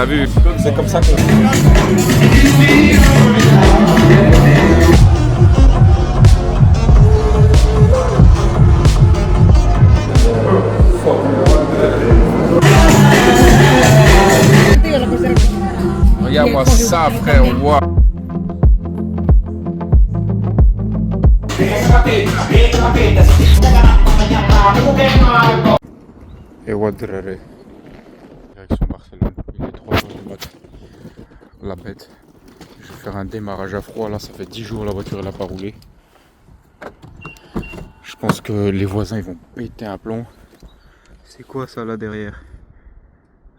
T'as vu? C'est comme ça qu'on... Regarde-moi ça, frère, wow. Et Ouadrare. Direction Barcelone, il est 3h du mat. La bête. Je vais faire un démarrage à froid, là ça fait 10 jours la voiture elle a pas roulé. Je pense que les voisins ils vont péter un plomb. C'est quoi ça là derrière?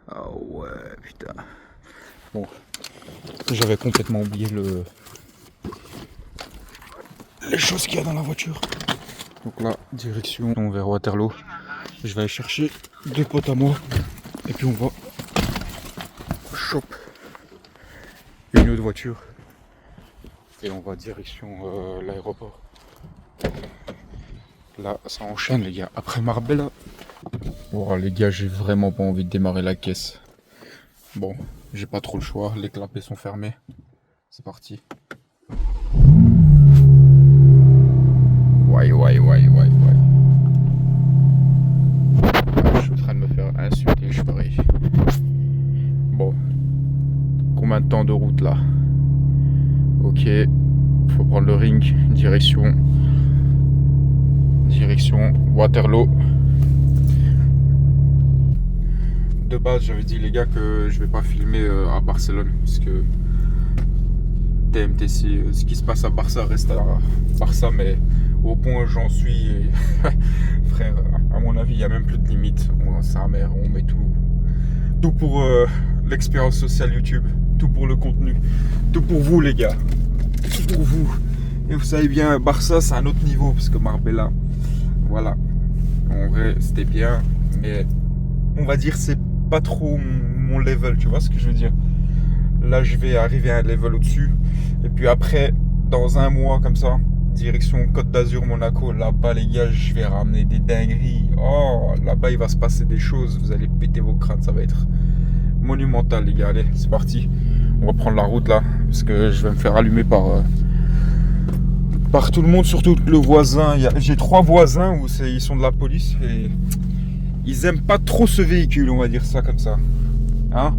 Ah ouais putain. Bon, j'avais complètement oublié les choses qu'il y a dans la voiture. Donc là, direction vers Waterloo. Je vais aller chercher 2 potes à moi. Et puis on va choper une autre voiture. Et on va direction l'aéroport. Là, ça enchaîne les gars. Après Marbella. Oh les gars, j'ai vraiment pas envie de démarrer la caisse. Bon, j'ai pas trop le choix. Les clapets sont fermés. C'est parti. Ouais. Je suis en train de me faire insulter, je parie. Bon. Combien de temps de route là? Ok. Faut prendre le ring. Direction Waterloo. De base, j'avais dit les gars que je vais pas filmer à Barcelone. Parce que TMTC, ce qui se passe à Barça reste à Barça, mais au point où j'en suis, frère, à mon avis, il n'y a même plus de limite. Sa mère, on met tout pour l'expérience sociale YouTube, tout pour le contenu, tout pour vous les gars, tout pour vous. Et vous savez bien, Barça c'est un autre niveau, parce que Marbella, voilà, en vrai c'était bien, mais on va dire c'est pas trop mon level, tu vois ce que je veux dire. Là je vais arriver à un level au-dessus, et puis après, dans un mois comme ça, direction Côte d'Azur, Monaco, là-bas les gars, je vais ramener des dingueries. Oh, là-bas il va se passer des choses, vous allez péter vos crânes, ça va être monumental les gars. Allez, c'est parti, on va prendre la route là, parce que je vais me faire allumer par tout le monde, surtout le voisin. J'ai 3 voisins où ils sont de la police et ils aiment pas trop ce véhicule, on va dire ça comme ça. Hein?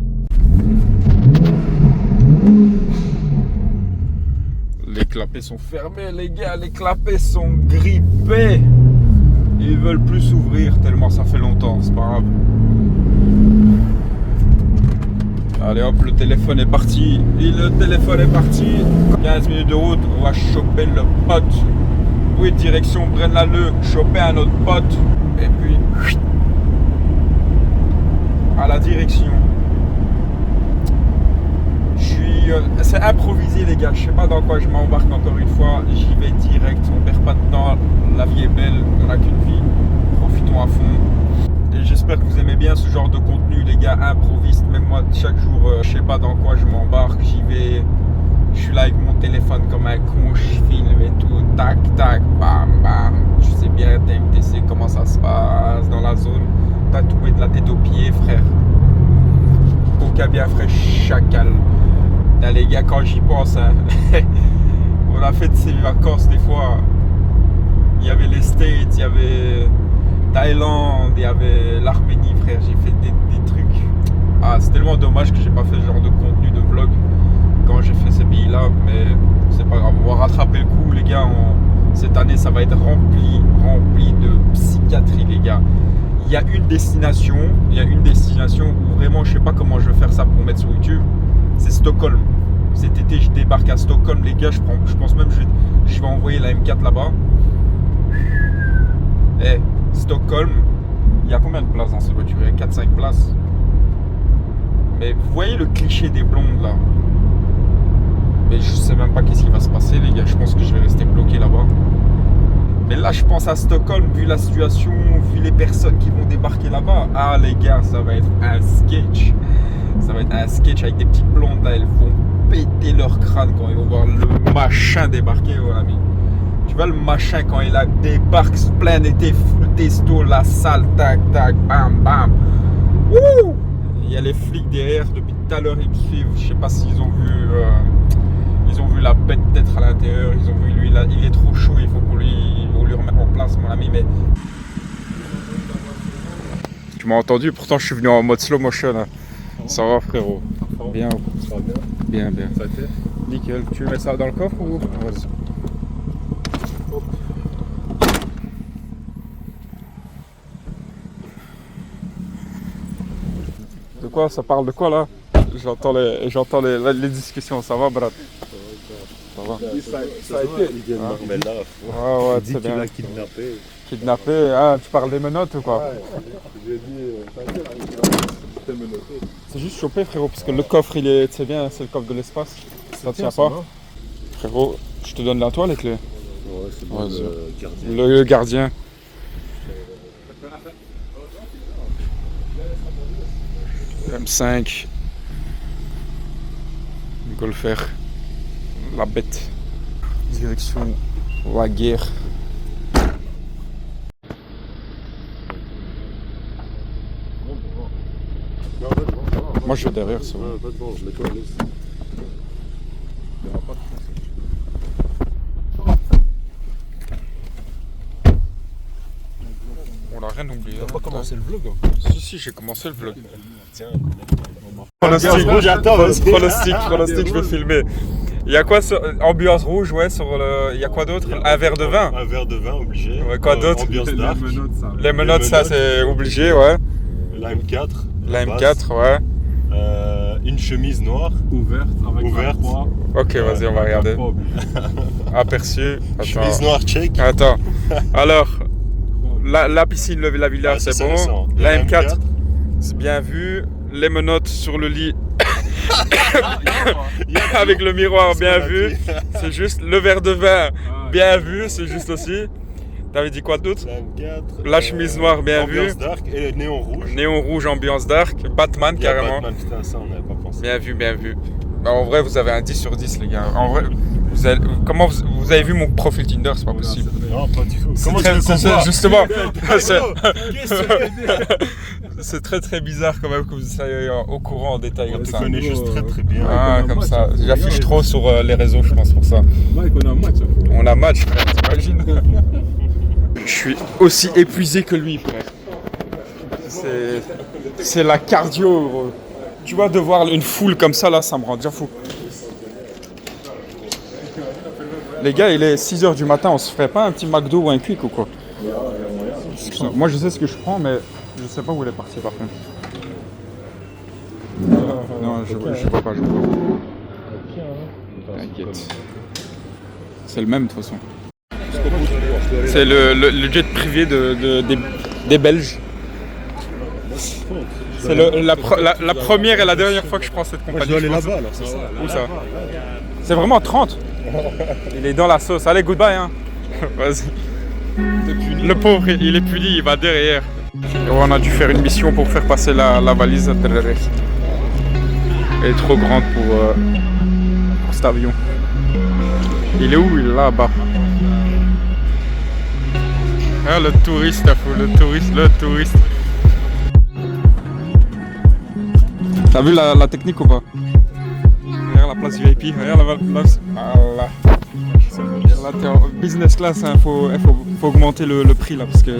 Les clapets sont fermés les gars, les clapets sont grippés. Ils veulent plus s'ouvrir tellement ça fait longtemps, c'est pas grave. Allez hop, le téléphone est parti. Et le téléphone est parti. 15 minutes de route, on va choper le pote. Oui, direction Braine-l'Alleud, choper un autre pote. Et puis à la direction. C'est improvisé les gars, je sais pas dans quoi je m'embarque encore une fois, j'y vais direct, on perd pas de temps, la vie est belle, on n'a qu'une vie, profitons à fond. Et j'espère que vous aimez bien ce genre de contenu les gars, improviste, même moi chaque jour, je sais pas dans quoi je m'embarque, j'y vais, je suis là avec mon téléphone comme un con, je filme et tout, tac tac, bam bam, tu sais bien TMTC comment ça se passe dans la zone, tatoué de la tête aux pieds frère, aucun bien frère chacal. Là, les gars, quand j'y pense, hein, on a fait de ces vacances des fois. Il y avait les States, il y avait Thaïlande, il y avait l'Arménie, frère. J'ai fait des trucs. Ah, c'est tellement dommage que j'ai pas fait ce genre de contenu de vlog quand j'ai fait ces pays-là, mais c'est pas grave. On va rattraper le coup, les gars. Cette année, ça va être rempli de psychiatrie, les gars. Il y a une destination où vraiment, je sais pas comment je vais faire ça pour mettre sur YouTube. C'est Stockholm. Cet été, je débarque à Stockholm, les gars. Je pense même que je vais envoyer la M4 là-bas. Eh, Stockholm, il y a combien de places dans cette voiture? Il y a 4-5 places. Mais vous voyez le cliché des blondes là? Mais je sais même pas qu'est-ce qui va se passer, les gars. Je pense que je vais rester bloqué là-bas. Mais là, je pense à Stockholm, vu la situation, vu les personnes qui vont débarquer là-bas. Ah, les gars, ça va être un sketch. Ça va être un sketch avec des petites blondes là, elles vont péter leur crâne quand ils vont voir le machin débarquer, mon ami. Tu vois le machin quand il débarque, plein d'été, full testo, la salle, tac, tac, bam, bam. Ouh! Il y a les flics derrière depuis tout tout à l'heure, ils me suivent. Je sais pas s'ils ont vu, la bête peut-être à l'intérieur. Ils ont vu lui, là, il est trop chaud. Il faut qu'on lui remette en place, mon ami. Mais tu m'as entendu. Pourtant, je suis venu en mode slow motion. Hein. Ça va, frérot? Bien. Ça va bien? Bien. Ça a été? Nickel. Tu mets ça dans le coffre ou? Vas-y. De quoi? Ça parle de quoi là? J'entends les discussions. Ça va, Brad? Ça va. Ça a été. Il vient de Marmella. Ouais, Il dit c'est qu'il bien. l'a kidnappé. Kidnappé? Ah, tu parles des menottes ou quoi? Ouais, j'ai dit, ça a été c'était menotté. C'est juste chopé, frérot, parce que le coffre, il est, c'est bien, c'est le coffre de l'espace. Ça tient pas. Frérot, je te donne la toile, les clés. Ouais, c'est bon, Vas-y. le gardien. Le gardien. M5. Golfer. La bête. Direction la guerre. Moi je vais derrière, c'est bon. Ouais, pas de bon, je mets-toi à l'aise. Il n'y aura pas de On n'a rien oublié. T'as pas commencé le vlog? Si, j'ai commencé le vlog. Tiens, Pronostic, pronostic, pronostic, je vais filmer. Il y a quoi sur ambiance rouge, ouais, sur le. Il y a quoi d'autre? Un verre de vin. Un verre de vin obligé. Ouais, quoi d'autre? Ambiance dark. Les menottes, ça c'est obligé, ouais. La M4. La base. M4, ouais. Une chemise noire. Ouverte avec Ouverte. la croix. Ok, vas-y, on va regarder. Pas obligé. Aperçu. Chemise Attends. noire check. Attends. Alors, la piscine, la villa, Ah, ça, c'est c'est bon. récent. La M4, c'est bien vu. Les menottes sur le lit. Avec le miroir, bien vu. C'est juste le verre de vin, bien vu, c'est juste aussi. T'avais dit quoi d'autre? La M4. La chemise noire, bien ambiance vue. dark et néon rouge. Néon rouge, ambiance dark. Batman, Il y a carrément. Batman, putain, ça on n'avait pas pensé. Bien vu, bien vu. Bah, en vrai, vous avez un 10 sur 10, les gars. En vrai, comment vous avez vu mon profil Tinder? C'est pas possible. Non, pas du tout. C'est Comment très- tu veux qu'on c'est- voit? justement, c'est- Qu'est-ce que c'est très très bizarre quand même que vous soyez au courant en détail On comme te ça. connaît juste très très bien. Ah, on a un comme match, ça. hein. J'affiche trop sur les réseaux, je pense, pour ça. Mike, on a un match. On a match, frère, t'imagines? Je suis aussi épuisé que lui, frère. C'est la cardio, gros. Tu vois, de voir une foule comme ça, là, ça me rend déjà fou. Les gars, il est 6h du matin, on se ferait pas un petit McDo ou un Quick ou quoi? Moi, je sais ce que je prends, mais je sais pas où il est parti, par contre. Non, je vois pas, je vois pas. T'inquiète. C'est le même, de toute façon. C'est le jet privé des Belges. C'est la première et la dernière fois que je prends cette compagnie. Je dois aller je pense. là-bas alors, c'est ça. Où ça? C'est vraiment 30. Il est dans la sauce. Allez, goodbye, hein. Vas-y. Le pauvre, il est puni, il va derrière. Et on a dû faire une mission pour faire passer la valise à Tenerife. Elle est trop grande pour cet avion. Il est où? Il est là-bas. Ah, le touriste, à fou, le touriste. T'as vu la technique ou pas? Regarde la place VIP, regarde la place. Voilà. Là, t'es en business class, hein. faut augmenter le prix là parce que.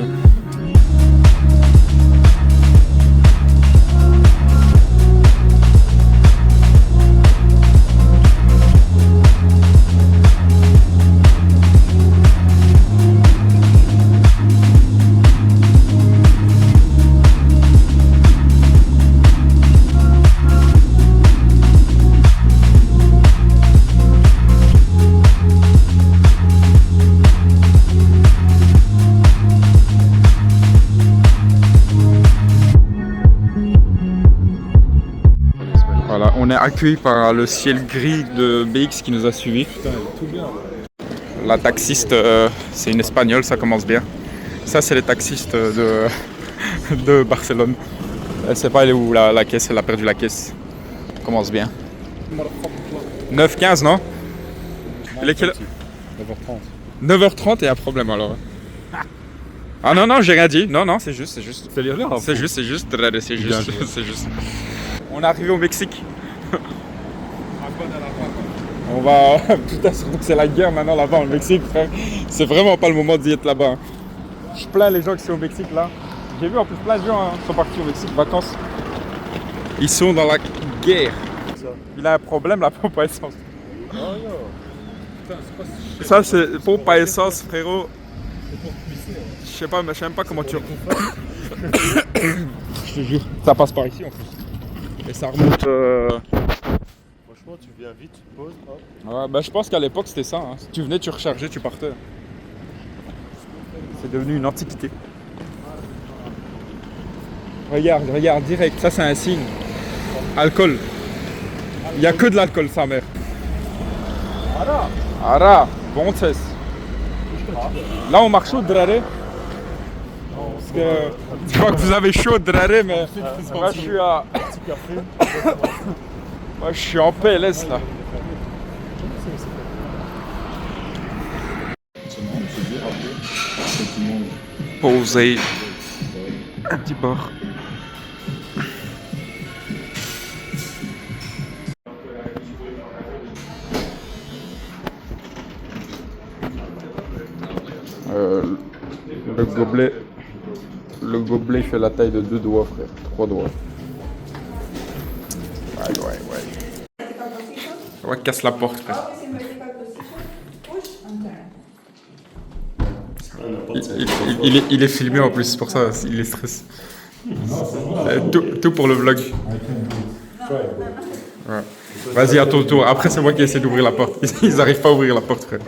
Voilà, on est accueilli par le ciel gris de BX qui nous a suivis. La taxiste, c'est une espagnole, ça commence bien. Ça, c'est les taxistes de Barcelone. Elle sait pas elle est où la caisse, elle a perdu la caisse. Ça commence bien. 9h15, non? Il est quelle heure? 9h30 et un problème alors. Ah non, j'ai rien dit. Non, c'est juste. C'est l'erreur. C'est juste. On est arrivé au Mexique. On va... Putain, surtout que c'est la guerre maintenant là-bas au Mexique, frère. C'est vraiment pas le moment d'y être là-bas. Je plains les gens qui sont au Mexique là. J'ai vu en plus plein de gens sont partis au Mexique vacances. Ils sont dans la guerre. Il a un problème la pompe à essence. Oh non. Putain, c'est Ça c'est pompe à essence, frérot. pour cuisser. Je sais pas, mais je sais même pas comment tu... Je te jure, ça passe par ici en plus. Et ça remonte... Franchement, tu viens vite, tu te poses, hop. Ouais, bah je pense qu'à l'époque c'était ça. Hein. Si tu venais, tu rechargeais, tu partais. C'est devenu une antiquité. Regarde, regarde, direct, ça c'est un signe. Alcool. Il n'y a que de l'alcool, sa mère. Ara. Ara, bon test. Là on marche chaud, draré. Parce que tu vois que vous avez chaud, draré, mais moi je suis à... Petit café. Moi je suis en PLS là. Poser un petit bord. Le gobelet fait la taille de 2 doigts, frère. 3 doigts. Ouais. Ouais, casse la porte, frère. Il est filmé en plus, c'est pour ça, il est stressé. Tout pour le vlog. Ouais. Vas-y, à ton tour. Après, c'est moi qui essaie d'ouvrir la porte. Ils n'arrivent pas à ouvrir la porte, frère.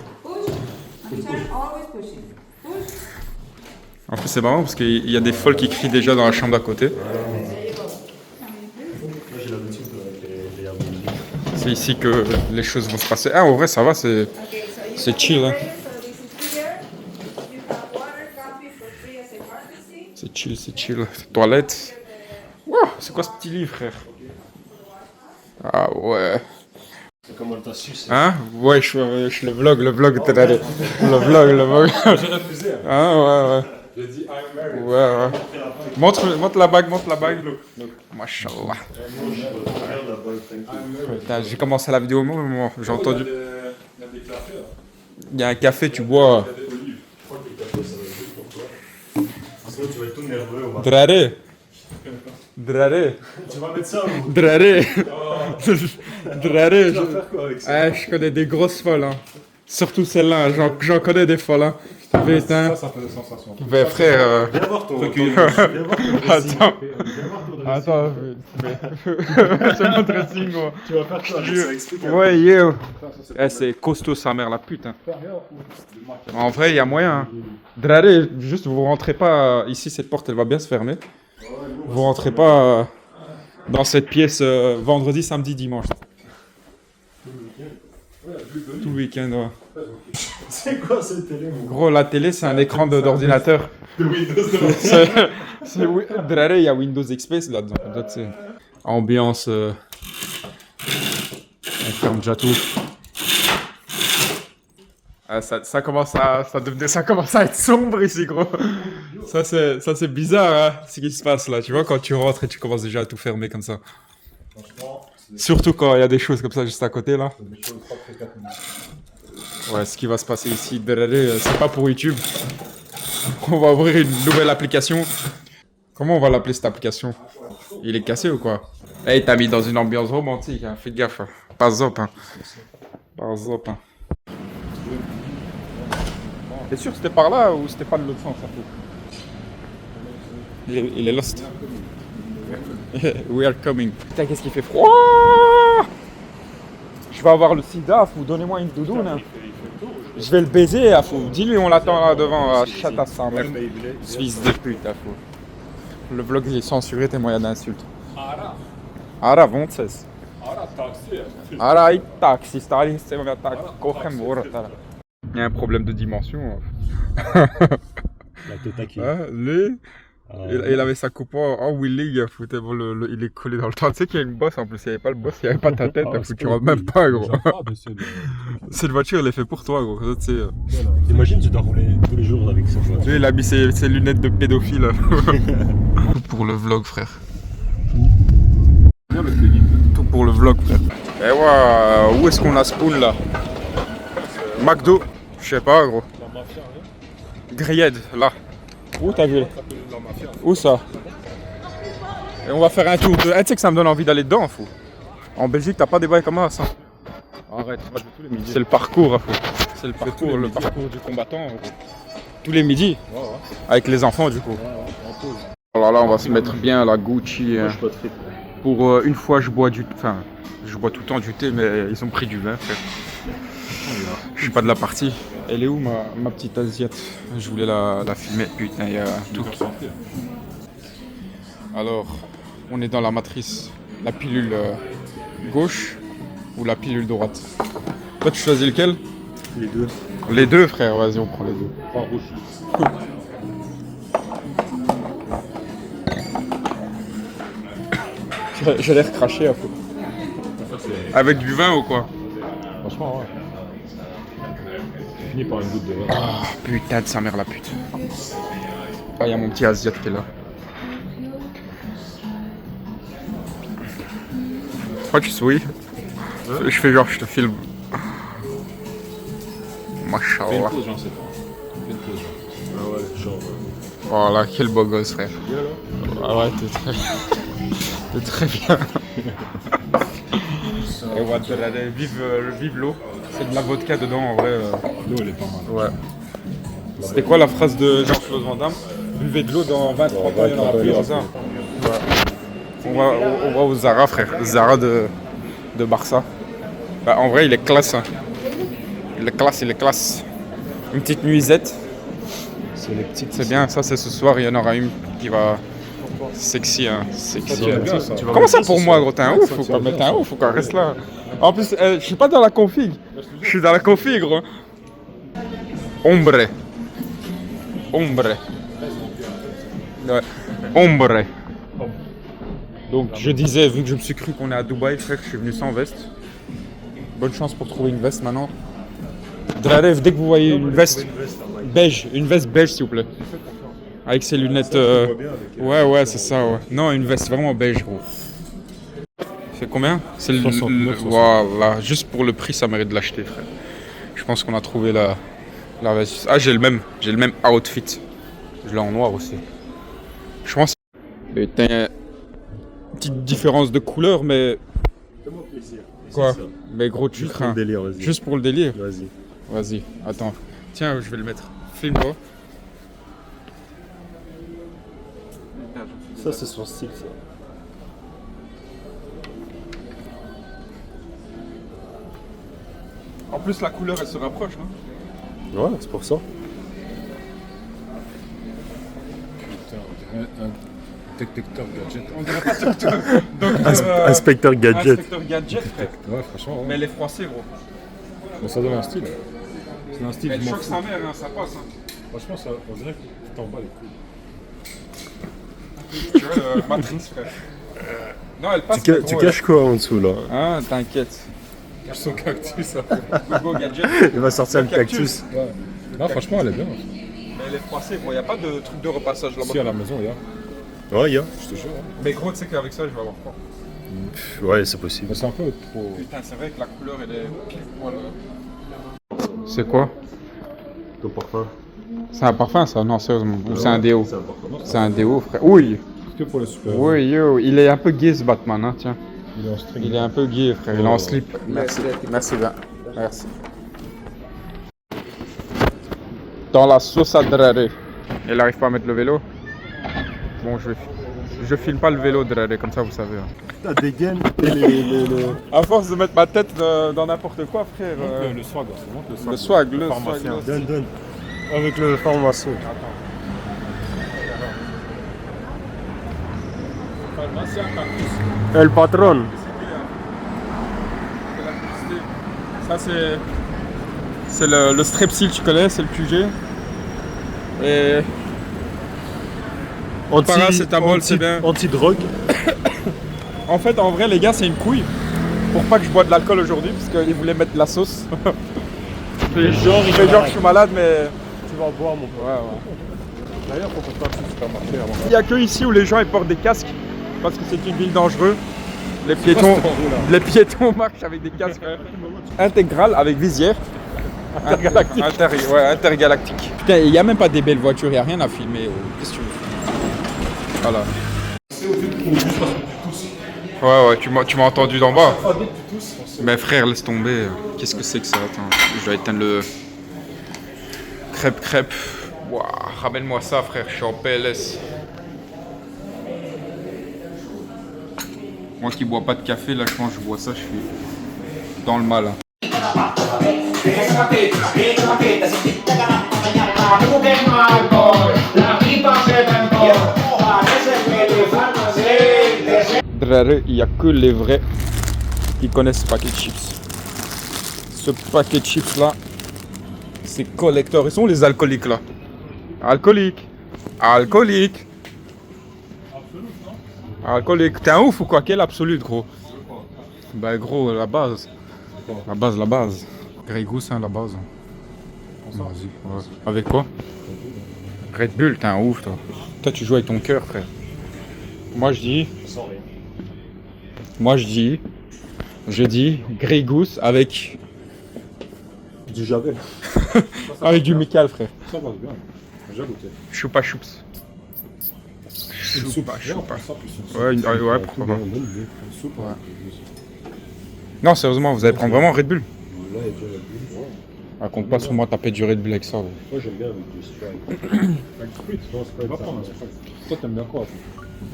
En plus, c'est marrant parce qu'il y a des folles qui crient déjà dans la chambre d'à côté. C'est ici que les choses vont se passer. Ah, en vrai, ça va, c'est chill. Hein. C'est chill. Toilette. Wow, c'est quoi ce petit livre, frère? Ah ouais. Comment t'as su ça? Hein? Ouais, je suis le vlog. Le vlog. J'ai refusé. Hein. Ah ouais. J'ai dit I'm married. Ouais. Montre la bague, Look. Mashallah. Putain, j'ai commencé la vidéo au moment, j'ai entendu. Il y a un café, tu bois. Sinon, tu vas être tout nerveux au matin. Draré. Tu vas mettre ça ou? Draré. Draré. Tu vas faire quoi avec ça? Je connais des grosses folles. Hein. Surtout celle-là, j'en connais des folles. Hein. Putain. Ça fait des sensations. Ben frère. Viens voir ton Attends, c'est mon dressing, moi. Tu vas faire quoi? Ça explique. Ouais, yo. C'est costaud sa mère, la pute. Hein. En vrai, il y a moyen. Hein. Draré, juste vous rentrez pas ici, cette porte elle va bien se fermer. Vous rentrez pas dans cette pièce vendredi, samedi, dimanche. Tout le week-end, ouais. C'est quoi cette télé, mon gros? Gros, la télé, c'est un écran d'ordinateur. De Windows. Draré, il y a Windows XP là-dedans. Ambiance. On ferme déjà tout. Ah, ça commence à être sombre ici, gros. Ça c'est bizarre, hein, ce qui se passe là. Tu vois, quand tu rentres et tu commences déjà à tout fermer comme ça. Surtout quand il y a des choses comme ça juste à côté là. Ouais, ce qui va se passer ici, c'est pas pour YouTube. On va ouvrir une nouvelle application. Comment on va l'appeler cette application? Il est cassé ou quoi? Eh, t'as mis dans une ambiance romantique, hein. Fais gaffe. Hein. Pas zop, hein. Hein. T'es sûr que c'était par là ou c'était pas de l'autre sens, ça fait? Il est lost. We are coming. Putain, qu'est-ce qu'il fait froid! Je vais avoir le sida, faut donnez-moi une doudoune. Hein. Je vais le baiser, à fou. Dis-lui, on l'attend là devant, à chata sa mère. Fils de pute, à fou. Le vlog il est censuré, t'es moyen d'insulte. Ara, vont ses. Ara, il taxi, stari, c'est ma taxi. Il y a un problème de dimension. La tête qui. Il avait sa coupe en wheelie, il est collé dans le temps. Tu sais qu'il y a une bosse en plus, il n'y avait pas le boss, il n'y avait pas ta tête, tu rentres même pas, gros. Cette voiture, elle est faite pour toi, gros. Imagine, tu dois rouler tous les jours avec cette voiture. Lui, il a mis ses lunettes de pédophile. Tout pour le vlog, frère. Tout pour le vlog, frère. Et ouais, où est-ce qu'on a Spoon là? McDo? Je sais pas, gros. Grilled, là. Où t'as vu? Où ça? Et on va faire un tour de. Tu sais que ça me donne envie d'aller dedans, fou. En Belgique, t'as pas des bails comme ça. Arrête, moi je vais tous les midis. C'est le parcours, fou. C'est le parcours, du combattant. Tous les midis. Ouais, ouais. Avec les enfants, du coup. Ouais, en pause. Alors là, on va se mettre bien à la Gucci. Moi je suis pas très. Pour une fois, je bois du. Enfin, je bois tout le temps du thé, mais ils ont pris du vin, frère. Je suis pas de la partie. Elle est où ma petite asiate? Je voulais la filmer. Putain, il y a tout. Alors, on est dans la matrice. La pilule gauche ou la pilule droite? Toi, tu choisis lequel? Les deux. Les deux, frère. Vas-y, on prend les deux. Pas rouge. J'ai l'air craché à fond. Avec du vin ou quoi? Franchement, ouais. Je finis par une goutte de vin. Ah, putain de sa mère la pute. Ah, il y a mon petit asiate qui est là. Pourquoi tu souris? Je fais genre, je te filme. Fais une Machallah. pause, j'en sais pas. Fais une pause, genre. Ah ouais, genre. Voilà, quel beau gosse, frère. Bien là. Ah ouais, t'es très bien. T'es très bien. Et what the hell, vive l'eau. C'est de la vodka dedans, en vrai. L'eau elle est pas mal. Ouais. C'était quoi la phrase de Jean-Claude Van Damme? Buvez de l'eau dans 20-30 ans, il n'y en aura plus, c'est ça? Ouais. On va au Zara, frère. Zara de Barça. Bah, en vrai, il est classe. Hein. Il est classe. Une petite nuisette. C'est les petites. C'est bien, ça c'est ce soir, il y en aura une qui va. Sexy, hein. Sexy. bien, ça. Comment ça pour moi, gros? T'es un ouf ou quoi? Mais t'es un ouf ou quoi? Reste là. En plus, je suis pas dans la config. Je suis dans la config, gros. Ombre. Ouais. Ombre. Donc, je disais, vu que je me suis cru qu'on est à Dubaï, frère, je suis venu sans veste. Bonne chance pour trouver une veste maintenant. Drarev, dès que vous voyez une veste beige, s'il vous plaît. Avec ses lunettes. Ouais, c'est ça, ouais. Non, une veste vraiment beige, gros. C'est combien? C'est 69. Voilà, juste pour le prix, ça mérite de l'acheter, frère. Je pense qu'on a trouvé la veste. Ah, j'ai le même outfit. Je l'ai en noir aussi. Je pense. Putain, petite différence de couleur, mais. Fais-moi plaisir. Quoi? Mais gros, tu Juste pour crains. le délire, vas-y. Juste pour le délire? Vas-y. Vas-y, attends. Tiens, je vais le mettre. Filme-toi. Ça, c'est son style, ça. En plus, la couleur, elle se rapproche, non? Ouais, c'est pour ça. Un détecteur gadget. On dirait pas docteur. Inspecteur gadget. Inspecteur gadget, frère. Ouais, franchement, ouais. Mais les Français, gros. Mais ça donne un style. C'est un style Mais je le m'en choc fous. sa mère, hein, ça passe. Hein. Franchement, ça, on dirait que tu t'en bats les couilles. Tu vois, matrice, frère. Non, elle passe. Tu gros, caches quoi en dessous, là? Ah, t'inquiète. Son cactus, ça. Go gadget. Il va sortir le cactus. cactus. Ouais. Non, franchement, elle est bien. Mais les Français, gros, y a pas de truc de repassage là-bas. Si, à la maison, il y a. Ouais, il y a, je te jure. Mais gros, tu sais qu'avec ça, je vais avoir froid. Ouais, c'est possible. Mais c'est un peu trop. Putain, c'est vrai que la couleur, elle est pile poil. C'est quoi? Ton parfum. C'est un parfum, ça? Non, sérieusement. Ou c'est un déo? C'est un parfum. C'est un déo, frère. Oui! Que pour les super. Oui, yo, il est un peu gay ce Batman, hein, tiens. Il est en string. Il est un peu gay, frère. Il est en slip. Merci. Merci bien. Merci. Dans la sauce à Drare. Il arrive pas à mettre le vélo. Bon, je filme pas le vélo Drare, comme ça vous savez. Hein. T'as des gaines et les. À force de mettre ma tête dans n'importe quoi, frère. Le swag, c'est bon, Le swag, le pharmacien. swag. Donne. Avec le pharmacien. El patron. Ça c'est le Strepsil, tu connais, c'est le QG. Et paracétamol, c'est bien. Anti-drogue. En fait, en vrai, les gars, c'est une couille. Pour pas que je bois de l'alcool aujourd'hui, parce qu'ils voulaient mettre de la sauce. Genre, je suis malade, mais. Tu vas boire, mon pote. Ouais. D'ailleurs, faut qu'on fasse un supermarché avant. Il n'y a que ici où les gens ils portent des casques, parce que c'est une ville dangereuse. Les piétons marchent avec des casques intégral avec visière. Intergalactique. Intergalactique. Putain, il n'y a même pas des belles voitures, il n'y a rien à filmer. Qu'est-ce que tu veux? Voilà. C'est au vu de juste parce que tu tousses. Ouais, tu m'as entendu d'en bas. Dès que tu tousses, on sait. Mais frère, laisse tomber. Qu'est-ce que c'est que ça? Attends, je vais éteindre le... Crêpe. Ouah, ramène-moi ça, frère, je suis en PLS. Moi qui bois pas de café, là, je pense que je bois ça, je suis dans le mal. Il n'y a que les vrais qui connaissent ce paquet de chips. Ce paquet de chips là, c'est collector. Ils sont les alcooliques là. Alcoolique. T'es un ouf ou quoi? Quel absolute, gros? Bah gros, la base. La base. Grey Goose, hein, la base. Vas-y. Ouais. Avec quoi? Red Bull, t'es un ouf toi. Toi tu joues avec ton cœur, frère. Moi je dis Grey Goose avec Du Javel. avec du Mical, frère. Ça va bien. J'ai goûté. Choupa choups. Choupa. Ouais, pourquoi pas. Non, sérieusement, vous allez prendre vraiment Red Bull. Là, il y a du Red Bull. Raconte pas sur moi taper du Red Bull avec ça. Moi, j'aime bien avec du Sprite. Avec Sprite? Non, Sprite. Va prendre un Sprite. Toi, t'aimes bien quoi?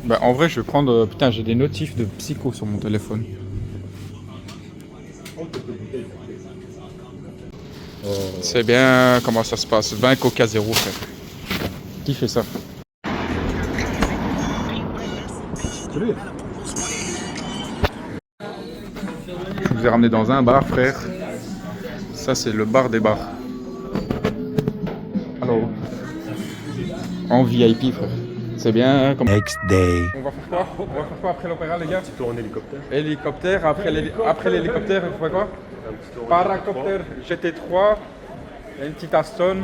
Bah, en vrai, je vais prendre. Putain, j'ai des notifs de psycho sur mon téléphone. C'est bien comment ça se passe. 20 Coca 0, frère. Qui fait ça? Je vous ai ramené dans un bar, frère. Ça, c'est le bar des bars. Alors, en VIP, frère. C'est bien. Next day. On va faire quoi après l'opéra, les gars? Tour en hélicoptère. Hélicoptère, après l'hélicoptère, on fait quoi? Paracoptère GT3, une petite Aston.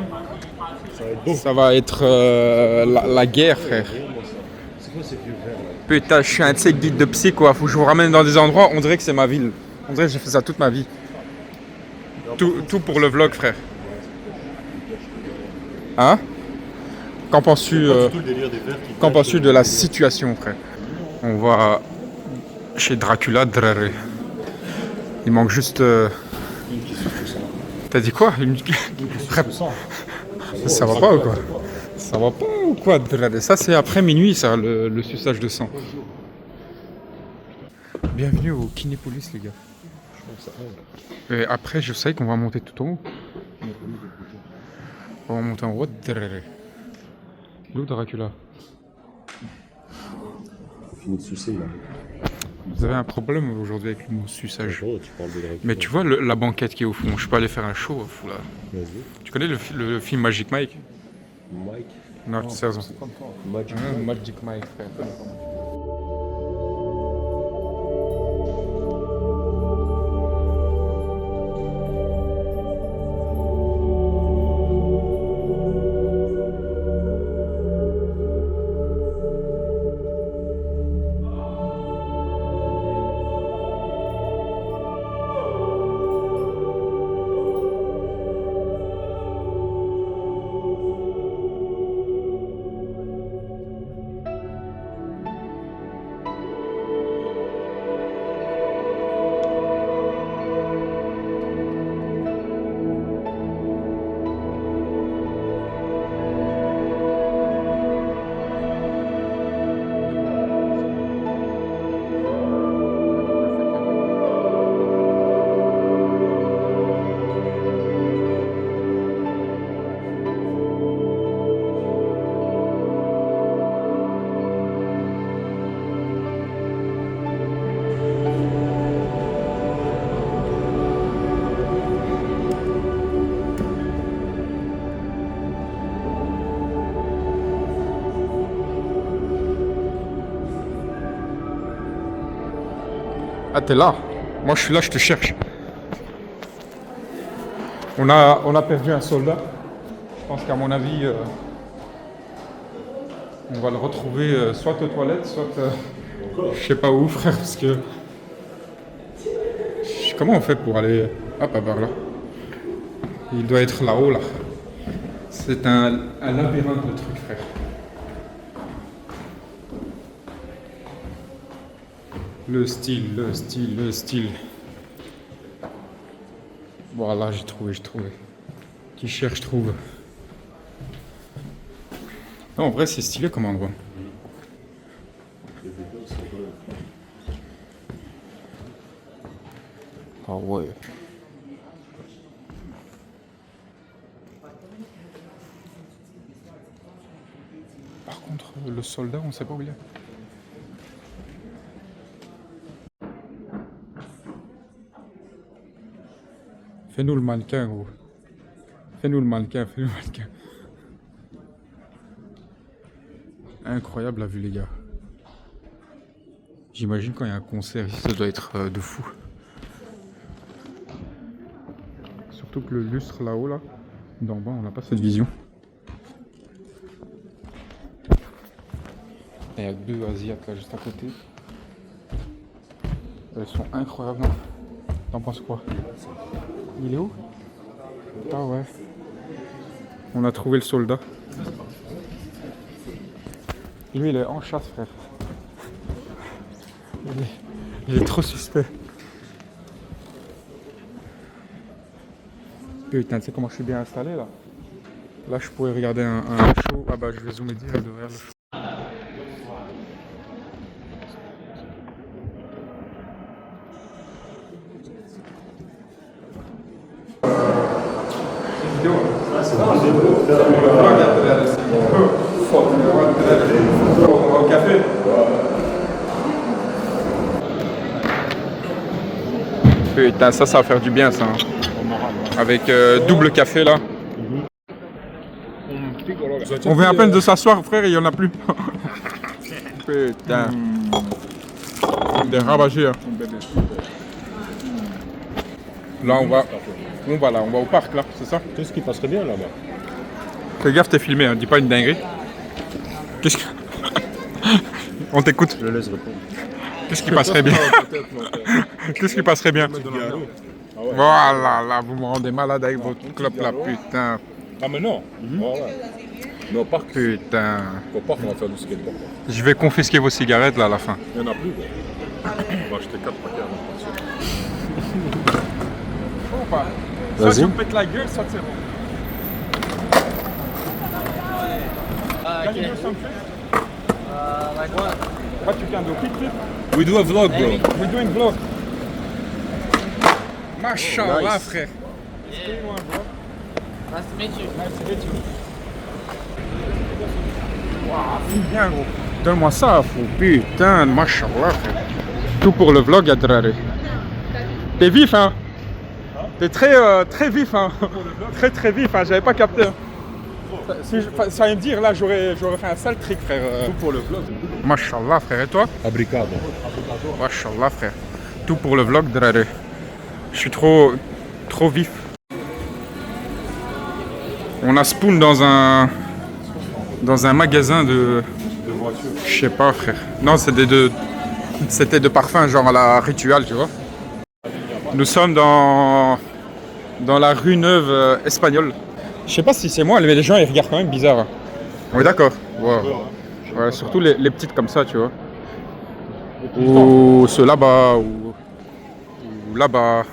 Ça va être beau. Ça va être la guerre, frère. C'est quoi ces vieux verres là? Putain, je suis un de ces guides de psy, quoi. Faut que je vous ramène dans des endroits, on dirait que c'est ma ville. On dirait que j'ai fait ça toute ma vie. Tout pour le vlog, frère. Hein? Qu'en penses-tu qu'en penses-tu de la situation, frère? On va chez Dracula. Il manque juste... T'as dit quoi? Ça va pas ou quoi? Ça va pas ou quoi? Ça c'est après minuit, ça, le suçage de sang. Bienvenue au Kinépolis, les gars. Et après, je sais qu'on va monter tout en haut. On va monter en haut. D'où Dracula? Fini de sucer là. Vous avez un problème aujourd'hui avec le mot suçage. Oh, tu parles de Dracula. Mais tu vois la banquette qui est au fond, je peux aller faire un show au fond là. Vas-y. Tu connais le film Magic Mike? Mike. Non, sérieusement. Magic Magic Mike, frère. Ah, t'es là? Moi, je suis là, je te cherche. On a perdu un soldat. Je pense qu'à mon avis, on va le retrouver soit aux toilettes, soit je sais pas où, frère, parce que Comment on fait pour aller... Hop, à par là. Il doit être là-haut, là. C'est un labyrinthe de trucs, frère. Le style, le style, le style. Voilà, j'ai trouvé. Qui cherche, trouve. Non, en vrai, c'est stylé comme endroit. Ah ouais. Par contre, le soldat, on sait pas où il est. Fais-nous le mannequin, gros. Fais-nous le mannequin. Incroyable la vue, les gars. J'imagine quand il y a un concert ici, ça doit être de fou. Surtout que le lustre là-haut, là, d'en bas, on n'a pas cette vision. Et il y a deux Asiates là juste à côté. Elles sont incroyables, non? T'en penses quoi? Il est où? Ah ouais. On a trouvé le soldat. Lui, il est en chasse, frère. Il est trop suspect. Putain, tu sais comment je suis bien installé là? Là, je pourrais regarder un show. Ah bah, je vais zoomer direct derrière le show. Au café. Putain, ça va faire du bien, ça. Hein. Avec double café, là. On vient à peine de s'asseoir, frère, et il n'y en a plus. Putain. Des rabagés. Hein. Là, on va au parc, là, c'est ça? Qu'est-ce qui passerait bien là-bas? Fais gaffe, t'es filmé, hein. Dis pas une dinguerie. Qu'est-ce que... On t'écoute. Je laisse répondre. Qu'est-ce qui passerait bien? Qu'est-ce qui passerait bien? Voilà, là, vous me rendez malade avec votre clope là, putain. Ah mais non. Voilà. Mais au parc, Putain. au parc, on va faire du skateboard. Je vais confisquer vos cigarettes là à la fin. Il n'y en a plus. On va acheter 4 paquets avant de partir. Ou pas? Vas-y. Soit tu me pètes la gueule, soit c'est bon. Can you do something? Like what? What you can do? Quick. We do a vlog, bro. We're doing vlog. Mashallah, Nice. frère. Nice to meet you. Nice to meet you. Waouh, file bien, gros. Donne-moi ça, fou. Putain, mashallah, frère. Tout pour le vlog, Adrare. T'es vif, hein? T'es très vif, hein? Très vif, hein? J'avais pas capté. Hein. Si ça allait me dire, là, j'aurais fait un sale trick, frère. Tout pour le vlog. Mashallah, frère. Et toi? Abricado. Mashallah, frère. Tout pour le vlog, Drare. Je suis trop vif. On a Spoon dans un magasin de voiture. Je sais pas, frère. Non, c'était de parfum, genre à la Ritual, tu vois. Nous sommes dans la rue Neuve espagnole. Je sais pas si c'est moi, mais les gens ils regardent quand même bizarre. Hein. On est d'accord. Ouais. Ouais, surtout les petites comme ça, tu vois. Ou ceux là-bas, ou là-bas.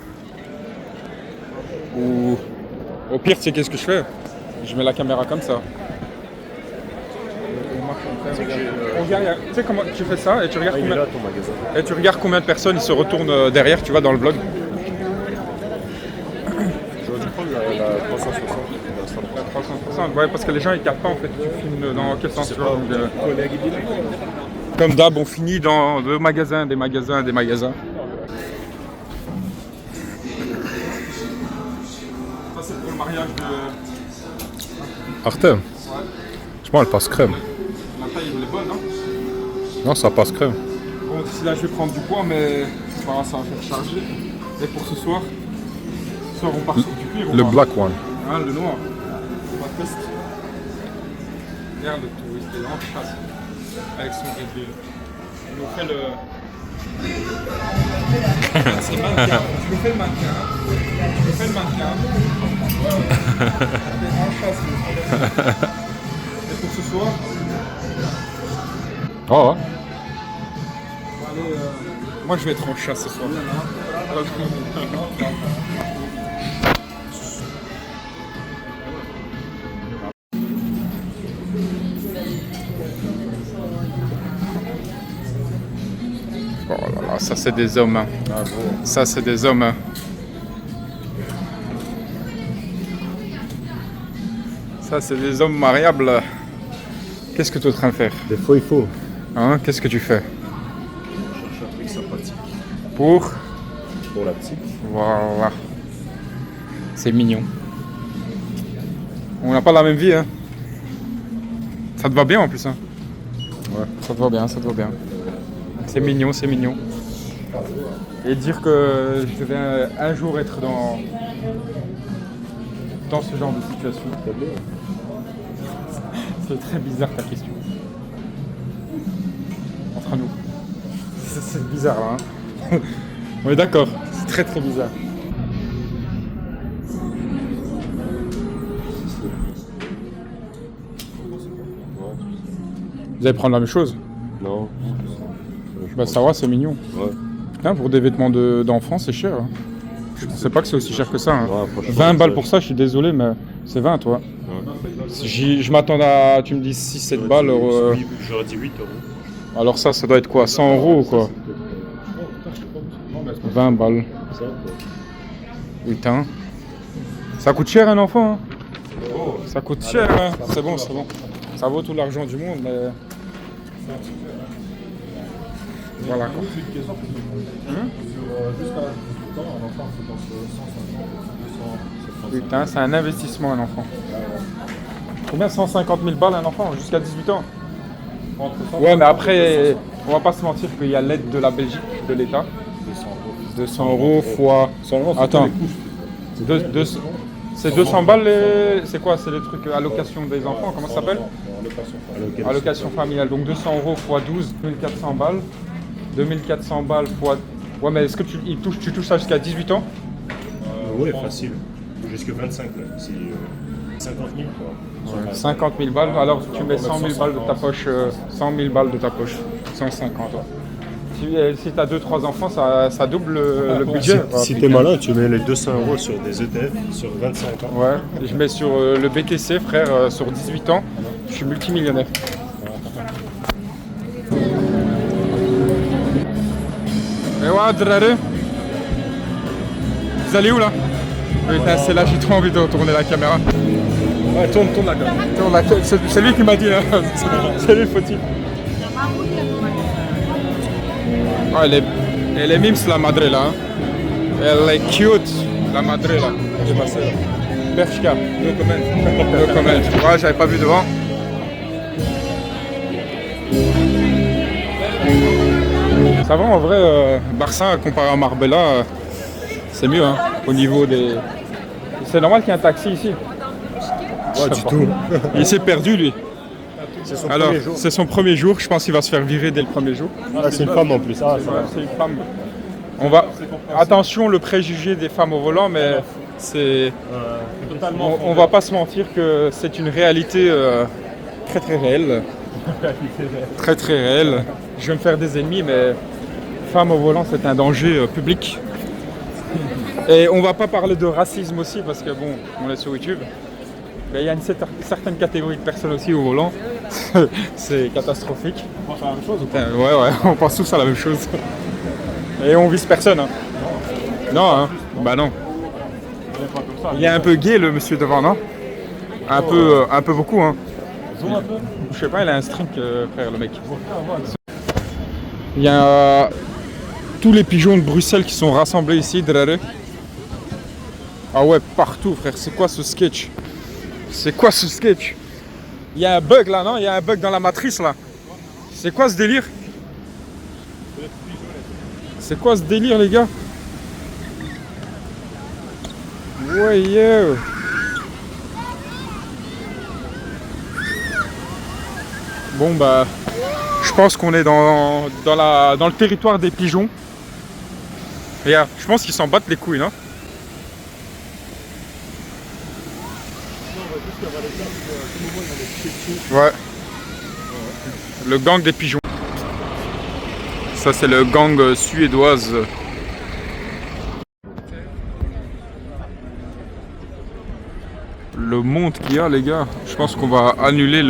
Ou au pire, tu sais qu'est-ce que je fais? Je mets la caméra comme ça. On regarde, tu sais comment tu fais ça et tu regardes Il est combien, là ton magasin. et tu regardes combien de personnes ils se retournent derrière, tu vois, dans le vlog. J'aurais dû prendre la 360. La 360, ouais, parce que les gens ils captent pas en fait. Tu filmes dans quel sens tu vois, donc, comme d'hab, on finit dans des magasins. Ça c'est pour le mariage de. Artem. Je pense elle passe crème. La taille elle est bonne, hein. Non, ça passe crème. Bon, d'ici là je vais prendre du poids, mais c'est pas grave, ça va faire charger. Et pour ce soir on part sur du cuir. Le black one. Hein, le noir. On va tester. Regarde le touriste, il est en chasse avec son Red Bull. Il nous fait C'est mannequin. Je me fais le mannequin. Je me fais le mannequin. En chasse. Et pour ce soir, Oh ouais. allez, moi je vais être en chasse ce soir. Oh là là, ça c'est des hommes. Hein. Ah bon. Ça c'est des hommes. Hein. Ça c'est des hommes mariables. Qu'est-ce que tu es en train de faire? Des fois il faut. Hein? Qu'est-ce que tu fais? Chercher un truc sympathique. Pour Pour la petite. Voilà. C'est mignon. On n'a pas la même vie, hein. Ça te va bien en plus, hein. Ouais, ça te va bien, ça te va bien. C'est mignon, c'est mignon. Et dire que je devais un jour être dans ce genre de situation. C'est très bizarre ta question. Entre nous. C'est bizarre là, hein. On est d'accord, c'est très très bizarre. Vous allez prendre la même chose? Non. Bah ça va, c'est mignon. Ouais. Putain, pour des vêtements d'enfants, c'est cher. Hein. Je sais pas que c'est aussi cher que ça. Hein. Ouais, franchement, 20 balles c'est- pour ça, je suis désolé, mais c'est 20 toi. Ouais. Je m'attends à, tu me dis 6-7 balles. J'aurais dit 8 euros. Alors ça doit être quoi? 100 euros ou quoi? 20 balles. Ça, quoi. Putain. Ça coûte cher un enfant. Hein. Ça coûte cher. Hein. C'est bon, c'est bon. Ça vaut tout l'argent du monde, mais... Voilà quoi. Jusqu'à 18 ans, un enfant c'est entre 150 et 200. Putain, c'est un investissement un enfant. Combien? 150 000 balles un enfant jusqu'à 18 ans? Ouais, mais après, on va pas se mentir qu'il y a l'aide de la Belgique, de l'État. 200 euros fois... Attends. C'est 200 balles, c'est quoi? C'est les trucs allocation des enfants, comment ça s'appelle? Allocation familiale. Donc 200 euros fois 12, 2400 balles. 2400 balles fois... Ouais, mais est-ce que tu touches ça jusqu'à 18 ans? Oui, facile. Jusqu'à 25 là. C'est 50 000 quoi. Ouais, 50 000 balles, alors tu mets 100 000 balles de ta poche, 100 000 balles de ta poche, 150. Ouais. Si tu as 2-3 enfants, ça double le budget. Si t'es malin, tu mets les 200 euros sur des ETF sur 25 ans. Ouais, je mets sur le BTC, frère, sur 18 ans, je suis multimillionnaire. Et ouais, draré. Vous allez où là? Putain, c'est là, j'ai trop envie de retourner la caméra. Ouais, tourne la gueule. C'est lui qui m'a dit, hein. C'est lui le fautif. Oh, elle est mimes la madre là. Hein. Elle est cute la madre là. J'ai passé là. Bershka. No comment. No comment. Ouais, j'avais pas vu devant. Ça va en vrai, Barça comparé à Marbella, c'est mieux hein, au niveau des... C'est normal qu'il y ait un taxi ici. Ouais, du tout. Il s'est perdu lui. C'est son Alors, premier jour. c'est son premier jour, je pense qu'il va se faire virer dès le premier jour. Ah, c'est une femme en plus. Ah, ça va. C'est une femme. On va... Attention, le préjugé des femmes au volant, mais c'est... On va pas se mentir que c'est une réalité très très réelle. Très très réelle. Je vais me faire des ennemis, mais femme au volant, c'est un danger public. Et on va pas parler de racisme aussi, parce que bon, on est sur YouTube. Mais il y a une certaine catégorie de personnes aussi au volant. C'est catastrophique. On pense à la même chose ou Putain, ouais, on pense tous à la même chose. Et on vise personne. Hein. Non, hein. Bah non. Il est un peu gay le monsieur devant, non? Un peu beaucoup, hein. Zoom un peu. Je sais pas, il a un string, frère, le mec. Il y a tous les pigeons de Bruxelles qui sont rassemblés ici, draré. Ah ouais, partout, frère. C'est quoi ce sketch? C'est quoi ce sketch? Il y a un bug là, non? Il y a un bug dans la matrice là. C'est quoi ce délire? C'est quoi ce délire, les gars? Ouais, yo. Bon bah, Je pense qu'on est dans le territoire des pigeons. Et je pense qu'ils s'en battent les couilles, non? Ouais. Le gang des pigeons. Ça c'est le gang suédoise. Le monde qu'il y a les gars, je pense qu'on va annuler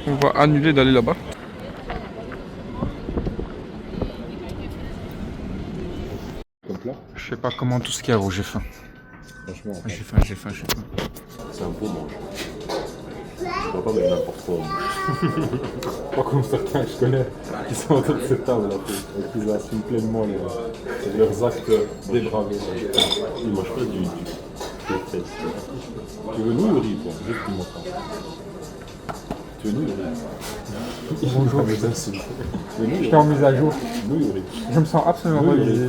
On va annuler d'aller là-bas. Je sais pas comment tout ce qu'il y a, gros, j'ai faim. Franchement, J'ai faim. c'est un beau mange. Je peux pas mettre n'importe quoi. Pas comme certains que je connais qui sont autour de cette table là, et qui assument pleinement leurs actes dépravés. Ils mangent pas du fesses. Tu veux nous le riz, toi? Juste pour montrer. Tu veux nous le riz? Bonjour, mes insultes. j'étais en mise à jour. Nous le riz. Je me sens absolument pas visé.